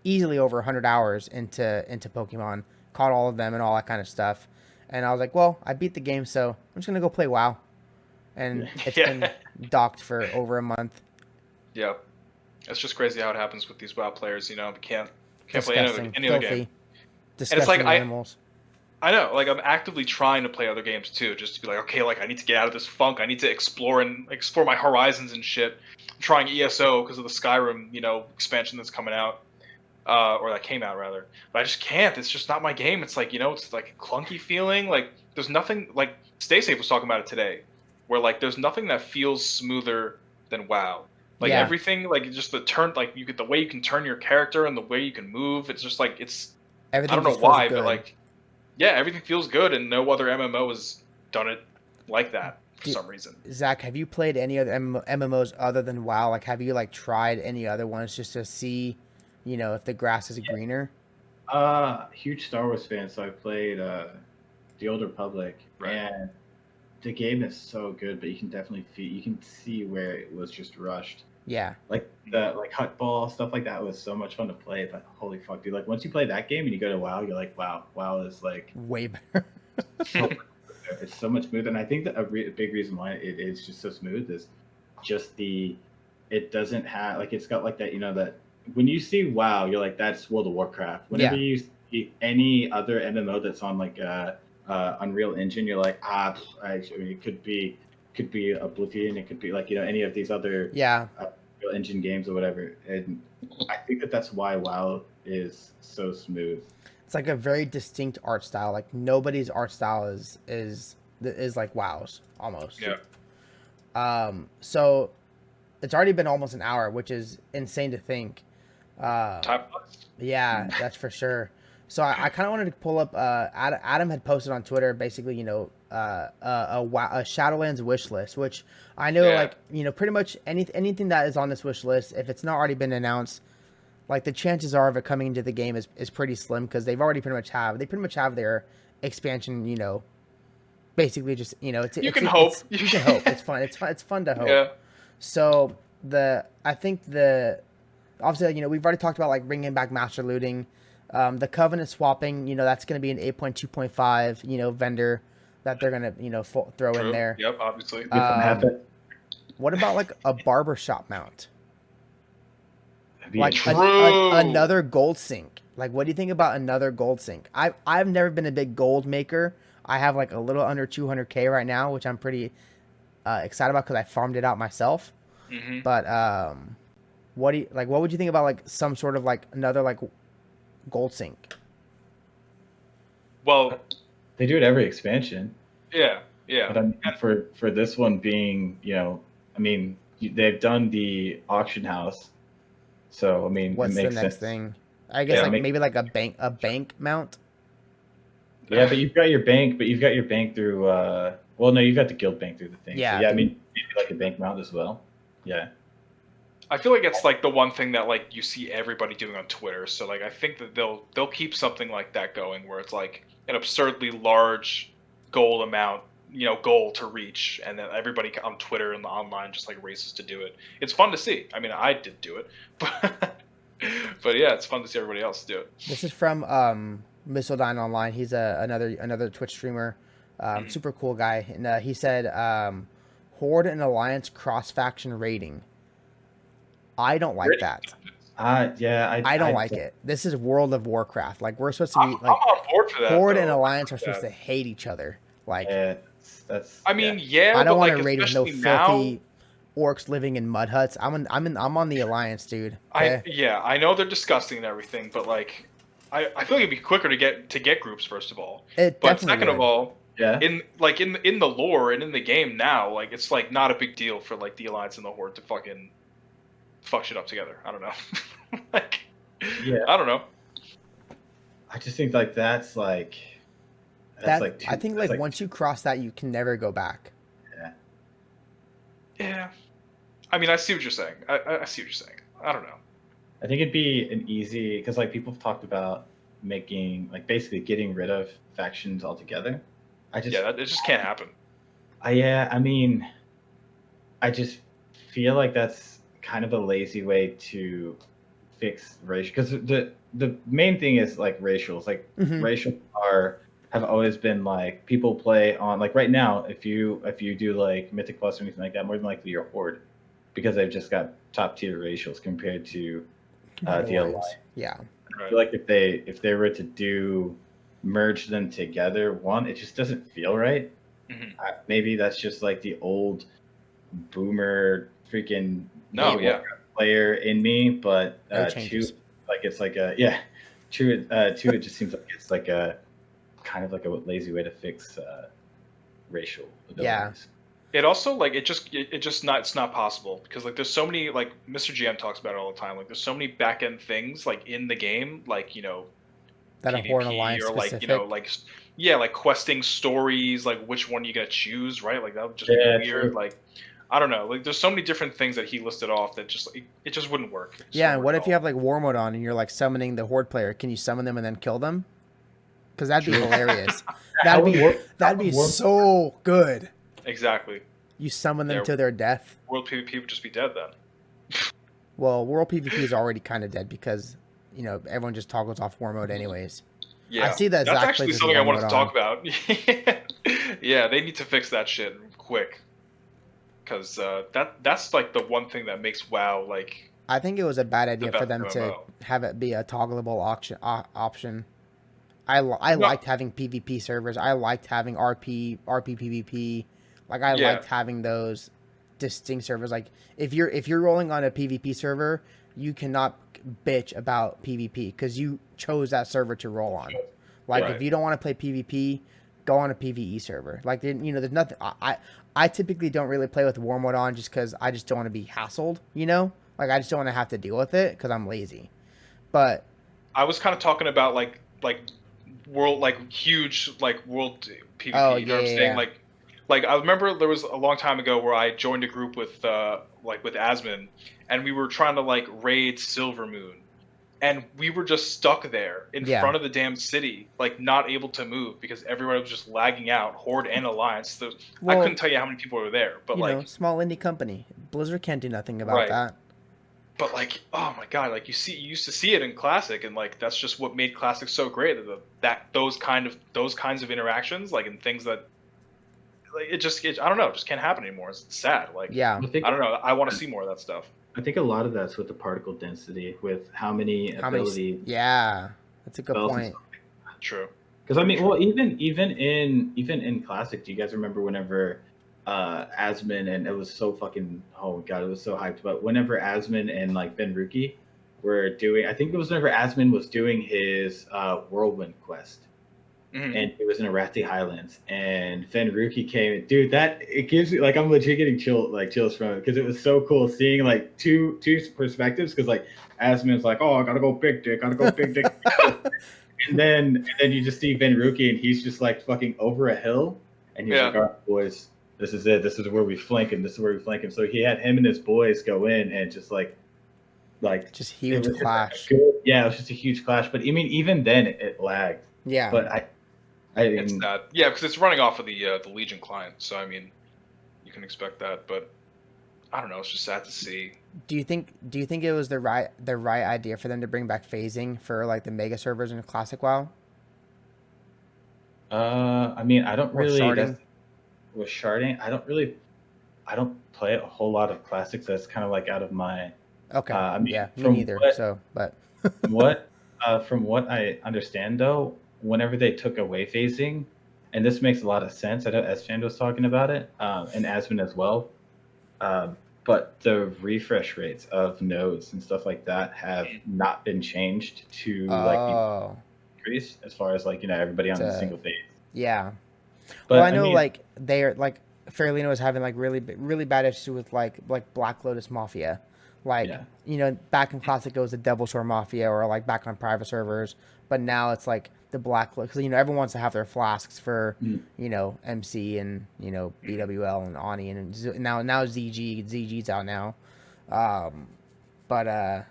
easily over 100 hours into Pokemon, caught all of them and all that kind of stuff. And I was like, well, I beat the game, so I'm just gonna go play WoW. And it's been docked for over a month. Yeah, it's just crazy how it happens with these WoW players. We can't play any other game. Disgusting and it's like animals. I know, like I'm actively trying to play other games too, just to be like, okay, like I need to get out of this funk. I need to explore my horizons and shit. I'm trying ESO because of the Skyrim, expansion that's coming out, or that came out rather. But I just can't. It's just not my game. It's like it's like a clunky feeling. Like there's nothing like Stay Safe was talking about it today, where like there's nothing that feels smoother than WoW. Like everything, like just the turn, like you get the way you can turn your character and the way you can move. It's just like everything. I don't know why, but like. Yeah, everything feels good, and no other MMO has done it like that for some reason. Zach, have you played any other MMOs other than WoW? Like, have you like tried any other ones just to see, if the grass is greener? Huge Star Wars fan, so I played The Old Republic, and the game is so good, but you can definitely see where it was just rushed. Yeah. Like the Hut Ball, stuff like that was so much fun to play, but holy fuck, dude. Like once you play that game and you go to WoW, you're like, WoW is like way better. It's so much smoother. And I think that a big reason why it is just so smooth is just it doesn't have like it's got like that, that when you see WoW, you're like, that's World of Warcraft. Whenever you see any other MMO that's on like Unreal Engine, you're like, it could be Oblivion, it could be like any of these other Unreal Engine games or whatever, and I think that's why WoW is so smooth. It's like a very distinct art style. Like nobody's art style is like WoW's almost. Yeah. So it's already been almost an hour, which is insane to think. Time. Yeah, that's for sure. So I kind of wanted to pull up. Adam had posted on Twitter, basically, a Shadowlands wish list, which I know, like, pretty much anything that is on this wish list, if it's not already been announced, like the chances are of it coming into the game is pretty slim because they've already pretty much have their expansion. Basically just you can hope. You can hope. It's fun. It's fun to hope. Yeah. So I think obviously we've already talked about like bringing back master looting. The covenant swapping, that's going to be an 8.2.5, vendor that they're going to, throw in there. Yep, obviously. What about like a barbershop mount? Like another gold sink. Like, what do you think about another gold sink? I've never been a big gold maker. I have like a little under 200K right now, which I'm pretty excited about because I farmed it out myself. Mm-hmm. But what would you think about like some sort of like another like gold sink? Well, they do it every expansion. Yeah. But I mean, for this one being, they've done the auction house, so I mean, what's it makes the next sense. thing? I guess maybe like a bank mount. Yeah, but you've got your bank through. Well, no, you've got the guild bank through the thing. Yeah. So, yeah, I mean, maybe like a bank mount as well. Yeah. I feel like it's like the one thing that like you see everybody doing on Twitter. So like I think that they'll keep something like that going where it's like an absurdly large goal amount, goal to reach, and then everybody on Twitter and the online just like races to do it. It's fun to see. I mean, I did do it, but yeah, it's fun to see everybody else do it. This is from Missildine Online. He's another Twitch streamer. Super cool guy. And he said, Horde and Alliance cross-faction rating. I don't like that. Yeah, I don't like it. This is World of Warcraft. Like, we're supposed to be, I'm on board for that. Horde though. and Alliance are supposed to hate each other. Like, that's. I mean, yeah, I don't but want like, to raid with no especially now, filthy orcs living in mud huts. I'm on the Alliance, dude. Okay? I know they're disgusting and everything, but like, I feel like it'd be quicker to get groups first of all. It But definitely second of would. all, Yeah. in the lore and in the game now, like it's like not a big deal for like the Alliance and the Horde to fucking fuck shit up together. I don't know. Like, Yeah. I don't know. I just think like that's like. That like I think like once you cross that, you can never go back. Yeah. I mean, I see what you're saying. I see what you're saying. I don't know. I think it'd be an easy because like people have talked about making like basically getting rid of factions altogether. It just can't happen. I mean, I just feel like that's kind of a lazy way to fix racial because the main thing is like racials. Like racial have always been like people play on like right now if you do like Mythic Plus or anything like that, more than likely you're a Horde because they've just got top tier racials compared to the Alliance. Yeah. I feel like if they were to merge them together, one, it just doesn't feel right. Maybe that's just like the old boomer freaking player in me, but two, like it's like two it just seems like it's like a kind of like a lazy way to fix racial abilities. Yeah. It also like it's not possible because like there's so many like Mr. GM talks about it all the time. Like there's so many back end things like in the game, like that PvP, a Horde Alliance or like specific. like questing stories, like which one you gotta choose, right? Like that would just be weird. True. Like I don't know. Like there's so many different things that he listed off that just it just wouldn't work. And what if you have like war mode on and you're like summoning the Horde player? Can you summon them and then kill them? Because that'd be hilarious. That'd be so good. Exactly. You summon them to their death. World PvP would just be dead then. Well, World PvP is already kind of dead because everyone just toggles off war mode anyways. Yeah, I see that. That's Zack actually plays something I war wanted to mode talk about. Yeah, they need to fix that shit quick. Because that's like the one thing that makes WoW like. I think it was a bad idea for them MMO. to have it be a toggleable option. I liked having PvP servers. I liked having RP PvP. Like I liked having those distinct servers. Like if you're rolling on a PvP server, you cannot bitch about PvP because you chose that server to roll on. Like if you don't want to play PvP, go on a PvE server. Like there's nothing. I typically don't really play with war mode on just because I just don't want to be hassled. Like I just don't want to have to deal with it because I'm lazy. But I was kind of talking about like world like huge like world PvP. Oh, you know what I'm saying? yeah. Like I remember there was a long time ago where I joined a group with Asmin, and we were trying to like raid Silver Moon, and we were just stuck there in front of the damn city, like not able to move because everyone was just lagging out, Horde and Alliance. I couldn't tell you how many people were there, but like small indie company, Blizzard can't do nothing about that. But like, oh my god, like you used to see it in Classic, and like that's just what made Classic so great. Those kinds of interactions, like and things that. Like I don't know, it just can't happen anymore. It's sad. Like I don't know. I want to see more of that stuff. I think a lot of that's with the particle density, with how many abilities. Yeah, that's a good point. True. Because I mean, well, even in Classic, do you guys remember whenever Asmin and it was so fucking oh my god, it was so hyped. But whenever Asmin and like Venruki were doing, I think it was whenever Asmin was doing his Whirlwind quest. And he was in Arathi Highlands, and Venruki came. Dude, it gives me like I'm legit getting chills from it because it was so cool seeing like two perspectives. Because like Asmin's like, oh, I gotta go big dick, and then you just see Venruki, and he's just like fucking over a hill, and he's like, all right, boys, this is it. This is where we flank him. So he had him and his boys go in and just like just huge clash. Yeah, it was just a huge clash. But I mean, even then it lagged. Yeah, but it's not. Yeah, because it's running off of the Legion client, so I mean, you can expect that. But I don't know. It's just sad to see. Do you think it was the right idea for them to bring back phasing for like the mega servers in Classic WoW? I mean, I don't Or really. sharding? With sharding, I don't play a whole lot of classics. That's kind of like out of my. Okay. I mean, Yeah, me neither. So, but what, from what I understand though, whenever they took away phasing, and this makes a lot of sense. I know Esfand was talking about it, and Asmon as well. But the refresh rates of nodes and stuff like that have not been changed to like the oh, increase as far as like everybody on the to single phase. yeah. Well, I But I know mean, like they're like Fairlino is having like really bad issues with like Black Lotus Mafia. Like, yeah, back in Classic it was the Devil Shore Mafia or like back on private servers, but now it's like the Black Lotus, because everyone wants to have their flasks for Mm. MC and BWL and Ani, and now ZG's out now. Um, but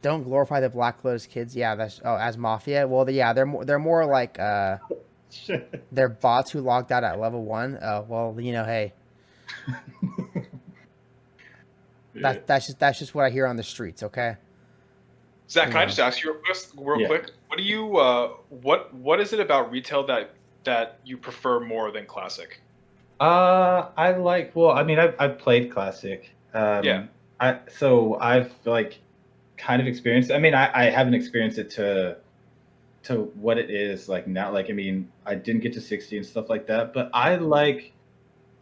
don't glorify the Black Lotus kids. Yeah, that's as Mafia. Well, yeah, they're more like they're bots who logged out at level 1. Oh well, hey, yeah, that's just what I hear on the streets. Okay. Zach, You can I know. just ask you real yeah. quick? What do you what is it about retail that you prefer more than classic? I like. Well, I mean, I've played classic. Yeah. I've like kind of experienced. I mean, I haven't experienced it to what it is like now. Like, I mean, I didn't get to 60 and stuff like that, but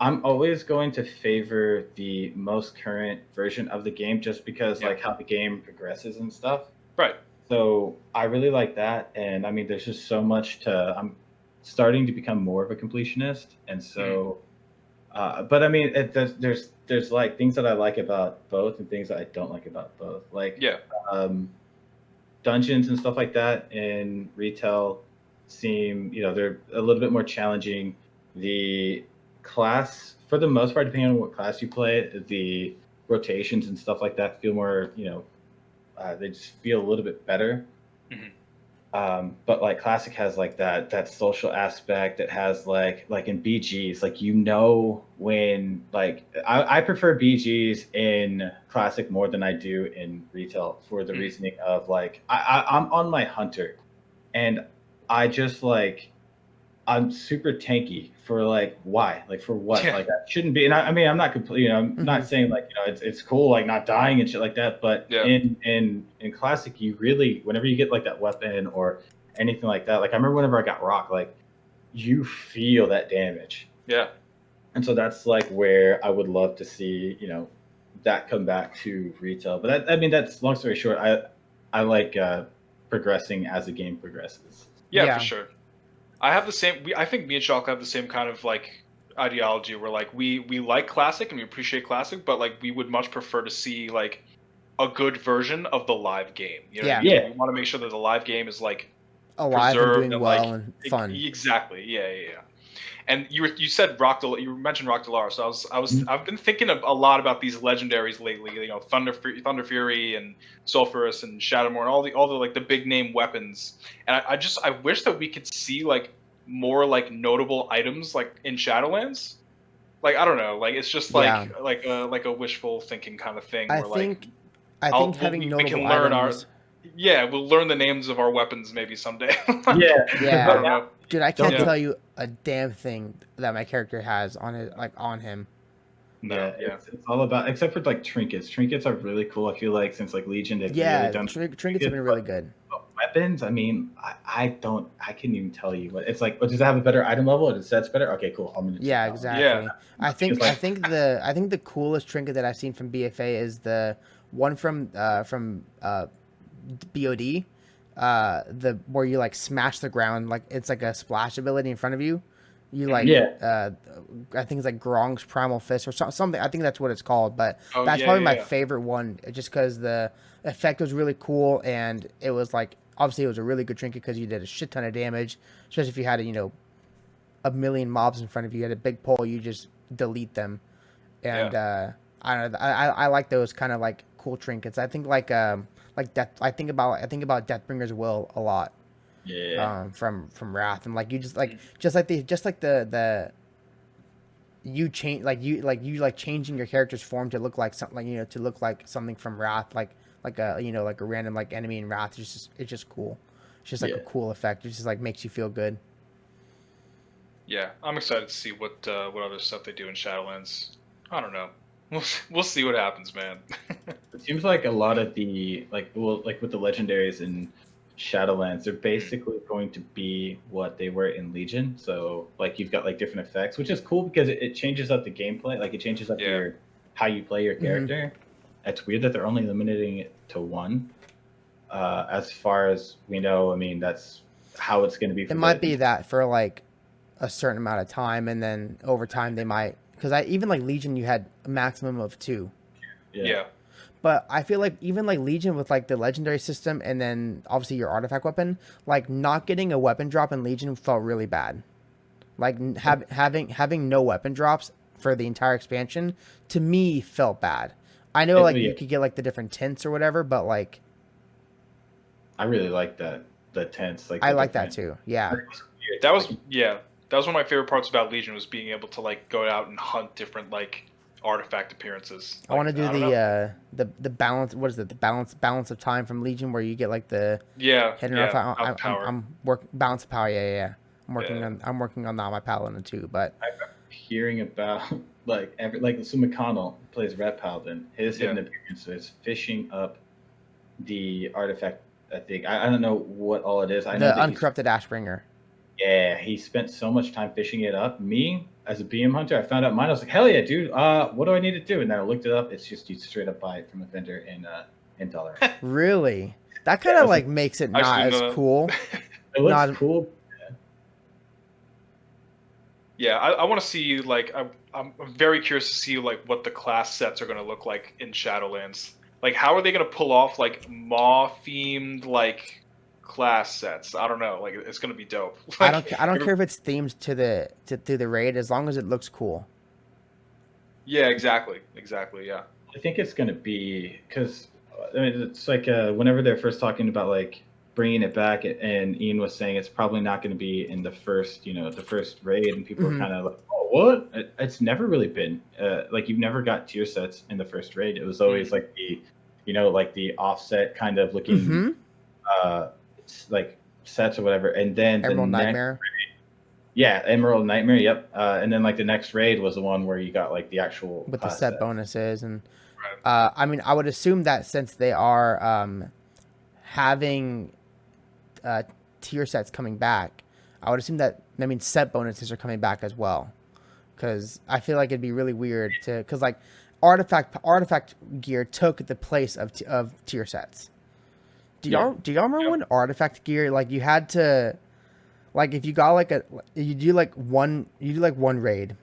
I'm always going to favor the most current version of the game just because Yeah. like how the game progresses and stuff. Right. So I really like that, and I mean, there's just so much to. I'm starting to become more of a completionist, and so. But I mean, there's like things that I like about both and things that I don't like about both. Like Yeah. um, dungeons and stuff like that in retail seem, they're a little bit more challenging. The class, for the most part, depending on what class you play, the rotations and stuff like that feel more, they just feel a little bit better. Mhm. But like classic has like that social aspect. It has like in BGs, like when like I prefer BGs in classic more than I do in retail for the reasoning of like I'm on my hunter, and I just like I'm super tanky for like why like for what Yeah. like that shouldn't be. And I mean I'm not completely I'm not saying like it's cool like not dying and shit like that, but Yeah. in classic you really whenever you get like that weapon or anything like that, like I remember whenever I got rock, like you feel that damage. Yeah. And so that's like where I would love to see that come back to retail. But I mean that's long story short, I like progressing as the game progresses. Yeah, Yeah. for sure. I have the same. I think me and Chalk have the same kind of like ideology where like we like classic and we appreciate classic, but like we would much prefer to see like a good version of the live game. You know what I Yeah. mean? Yeah. We want to make sure that the live game is like Alive and preserved doing and like well and fun. exactly. Yeah. And you said you mentioned Rock Delar, so I've been thinking a lot about these legendaries lately. Thunder Fury and Sulfurous and Shadowmoor and all the like the big name weapons. And I wish that we could see like more like notable items like in Shadowlands. Like I don't know, like it's just Yeah. like a wishful thinking kind of thing. I Where like think having we notable can learn items. we'll learn the names of our weapons maybe someday. Yeah. Yeah. I don't know. Dude, I can't Yeah. tell you a damn thing that my character has on him. No, Yeah, it's all about except for like trinkets. Trinkets are really cool. I feel like since like Legion, they've Yeah, really done trinkets have been really good. weapons. I mean, I couldn't even tell you what it's like. But does it have a better item level? Or does sets better? Okay, cool. I'm gonna check Yeah, that one. exactly. Yeah. I think It's like- I think the coolest trinket that I've seen from BFA is the one from BOD, the where you like smash the ground, like it's like a splash ability in front of you. You like I think it's like Grong's Primal Fist or something. I think that's what it's called, but Oh, that's yeah, probably my yeah. favorite one, just because the effect was really cool and it was like obviously it was a really good trinket because you did a shit ton of damage, especially if you had a million mobs in front of you. You had a big pole, you just delete them, and I don't know. I like those kind of like cool trinkets. I think like death. I think about Deathbringer's Will a lot. Yeah. From Wrath, and like you just like the you change like changing your character's form to look like something to look like something from Wrath, like a random like enemy in Wrath. It's just cool. It's just like a cool effect. It just like makes you feel good. Yeah, I'm excited to see what other stuff they do in Shadowlands. I don't know. We'll see what happens, man. It seems like a lot of the like with the legendaries in Shadowlands, they're basically going to be what they were in Legion. So like you've got like different effects, which is cool because it changes up the gameplay. Like it changes up Yeah. your how you play your character. It's weird that they're only limiting it to one. As far as we know, I mean that's how it's going to be. It might be that for like a certain amount of time, and then over time they might, because I even like Legion, you had a maximum of 2. Yeah. But I feel like even like Legion with like the legendary system and then obviously your artifact weapon, like not getting a weapon drop in Legion felt really bad. Like having no weapon drops for the entire expansion to me felt bad. I know like you could get like the different tints or whatever, but like I really like that the tints. Like I like that too. Yeah. That was one of my favorite parts about Legion was being able to like go out and hunt different like artifact appearances. I want to do the balance. What is it? The balance of time from Legion, where you get like the hidden artifact. I'm working balance of power. Yeah. I'm working on that on my Paladin too. But I'm hearing about so McConnell plays Red Paladin. His hidden appearance is fishing up the artifact. I think I don't know what all it is. I know the uncorrupted Ashbringer. Yeah, he spent so much time fishing it up. Me, as a BM hunter, I found out mine. I was like, hell yeah, dude. What do I need to do? And then I looked it up. It's just you straight up buy it from a vendor in dollar. Really? That kind of like makes it not as cool. It looks cool. Yeah, I want to see like I'm very curious to see like what the class sets are going to look like in Shadowlands. Like, how are they going to pull off like Maw themed like class sets? I don't know. Like, it's going to be dope. Like, I don't care if it's themed to the raid as long as it looks cool. Yeah, exactly. Yeah. I think it's going to be because I mean, it's like whenever they're first talking about like bringing it back, and Ian was saying it's probably not going to be in the first raid, and people are kind of like, oh, what? It's never really been like you've never got tier sets in the first raid. It was always like the like the offset kind of looking like sets or whatever, and then Emerald Nightmare. Emerald Nightmare. Yep. And then like the next raid was the one where you got like the actual with the set bonuses, and I mean, I would assume that since they are having tier sets coming back, I would assume that set bonuses are coming back as well, because I feel like it'd be really weird because like artifact gear took the place of tier sets. Do y'all remember when artifact gear, like you had to, like if you got like you do one raid,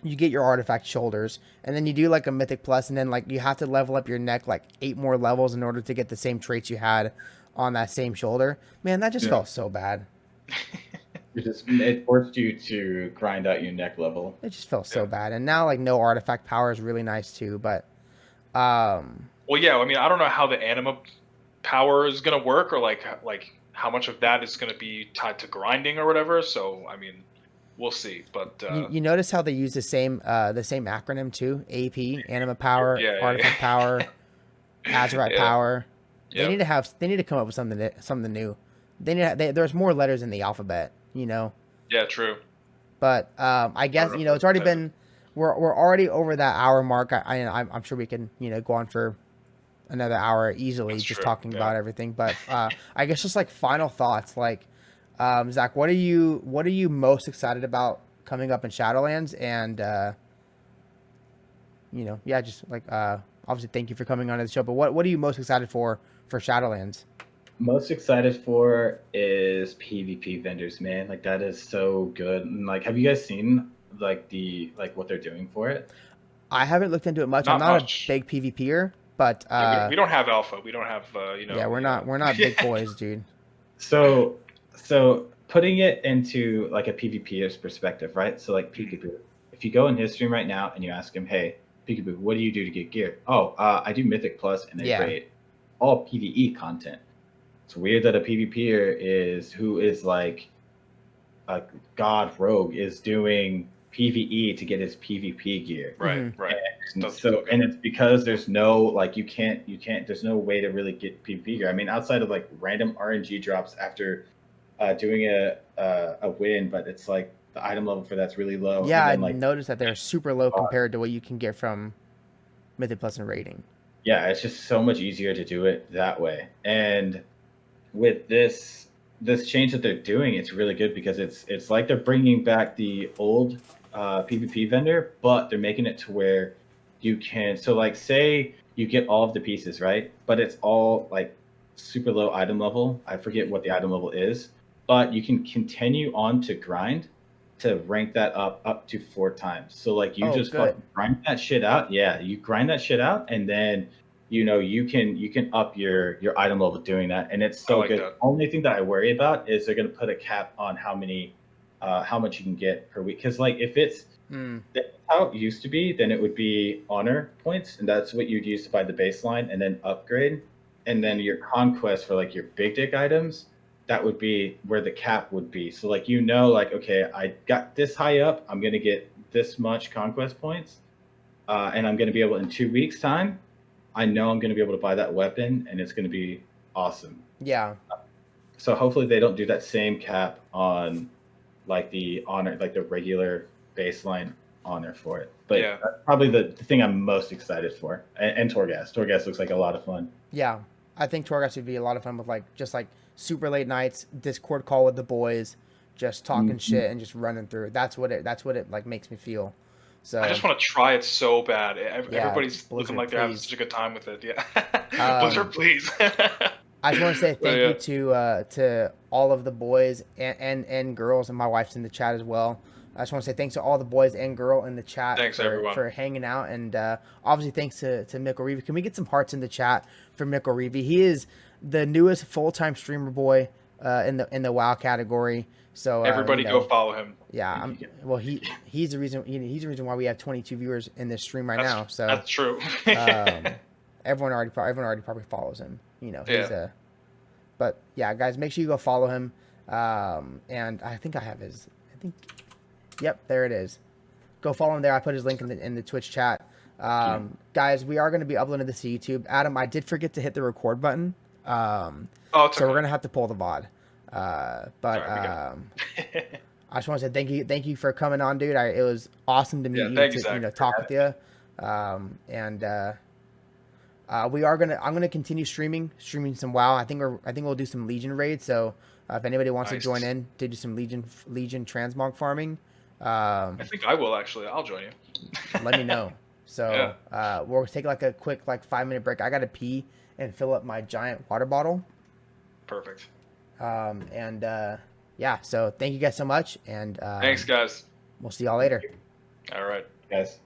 you get your artifact shoulders, and then you do like a mythic plus, and then like you have to level up your neck like 8 more levels in order to get the same traits you had on that same shoulder. Man, that just felt so bad. It forced you to grind out your neck level. It just felt so bad. And now like no artifact power is really nice too, but well, yeah, I mean, I don't know how the anima power is going to work, or like how much of that is going to be tied to grinding or whatever. So, I mean, we'll see. But you notice how they use the same acronym too? AP, anima power, artifact power, Azurite power. They need to come up with something new. There's more letters in the alphabet, Yeah, true. But I guess it's already been we're already over that hour mark. I'm sure we can go on for another hour easily. That's just true. Talking about everything. But I guess just like final thoughts, like Zach, what are you most excited about coming up in Shadowlands? And just like obviously thank you for coming on to the show. But what are you most excited for Shadowlands? Most excited for is PvP vendors, man. Like that is so good. And like, have you guys seen like what they're doing for it? I haven't looked into it much. I'm not a big PvPer, but we don't have alpha. We don't have Yeah, we're not big boys, dude. So putting it into like a PvPer's perspective, right? So like Peekaboo, if you go in his stream right now and you ask him, hey, Peekaboo, what do you do to get gear? Oh, I do Mythic Plus and a raid. All PvE content. It's weird that a PvPer who is like a god rogue is doing PvE to get his PvP gear. Right. And it's because there's no like you can't there's no way to really get PvP gear. I mean, outside of like random RNG drops after doing a win, but it's like the item level for that's really low. Yeah, I and then, like, noticed that they're super low compared to what you can get from Mythic Plus and rating. yeah, it's just so much easier to do it that way. And with this change that they're doing, it's really good because it's like they're bringing back the old PvP vendor, but they're making it to where you can. So like, say you get all of the pieces, right? But it's all like super low item level. I forget what the item level is, but you can continue on to grind to rank that up to 4 times. So like you just good. fucking grind that shit out. Yeah, you grind that shit out, and then you can up your item level doing that, and it's so like good. that. Only thing that I worry about is they're gonna put a cap on how much you can get per week. Because like if it's that's how it used to be, then it would be honor points, and that's what you'd use to buy the baseline and then upgrade, and then your conquest for like your big dick items. That would be where the cap would be. So like like, okay, I got this high up, I'm gonna get this much conquest points, and I'm gonna be able in 2 weeks time. I know I'm going to be able to buy that weapon, and it's going to be awesome. Yeah. So hopefully they don't do that same cap on like the honor, like the regular baseline honor for it. But Yeah. that's probably the thing I'm most excited for. And Torghast. Torghast looks like a lot of fun. Yeah. I think Torghast would be a lot of fun with like just like super late nights, Discord call with the boys, just talking shit and just running through. That's what it like makes me feel. So I just want to try it so bad. Everybody's Blizzard, looking like they're having please. such a good time with it. Yeah, Blizzard, please. I just want to say thank you to all of the boys and girls, and my wife's in the chat as well. I just want to say thanks to all the boys and girl in the chat for hanging out, and obviously thanks to Mcilreavey. Can we get some hearts in the chat for Mcilreavey? He is the newest full-time streamer boy in the WoW category. So everybody go follow him. Yeah, he's the reason why we have 22 viewers in this stream now. So that's true. everyone already probably follows him. He's but yeah, guys, make sure you go follow him. And I think I have his. Yep, there it is. Go follow him there. I put his link in the Twitch chat. Guys, we are going to be uploading this to YouTube. Adam, I did forget to hit the record button. So we're gonna have to pull the VOD. I just want to say thank you for coming on, dude. It was awesome to meet you, to talk with you. I'm gonna continue streaming some WoW. I think we'll do some Legion raids. So if anybody wants to join in to do some Legion transmog farming, I think I will actually. I'll join you. Let me know. So we'll take like a quick 5-minute break. I gotta pee and fill up my giant water bottle. Perfect. So thank you guys so much, and thanks, guys. We'll see y'all later. All right, guys.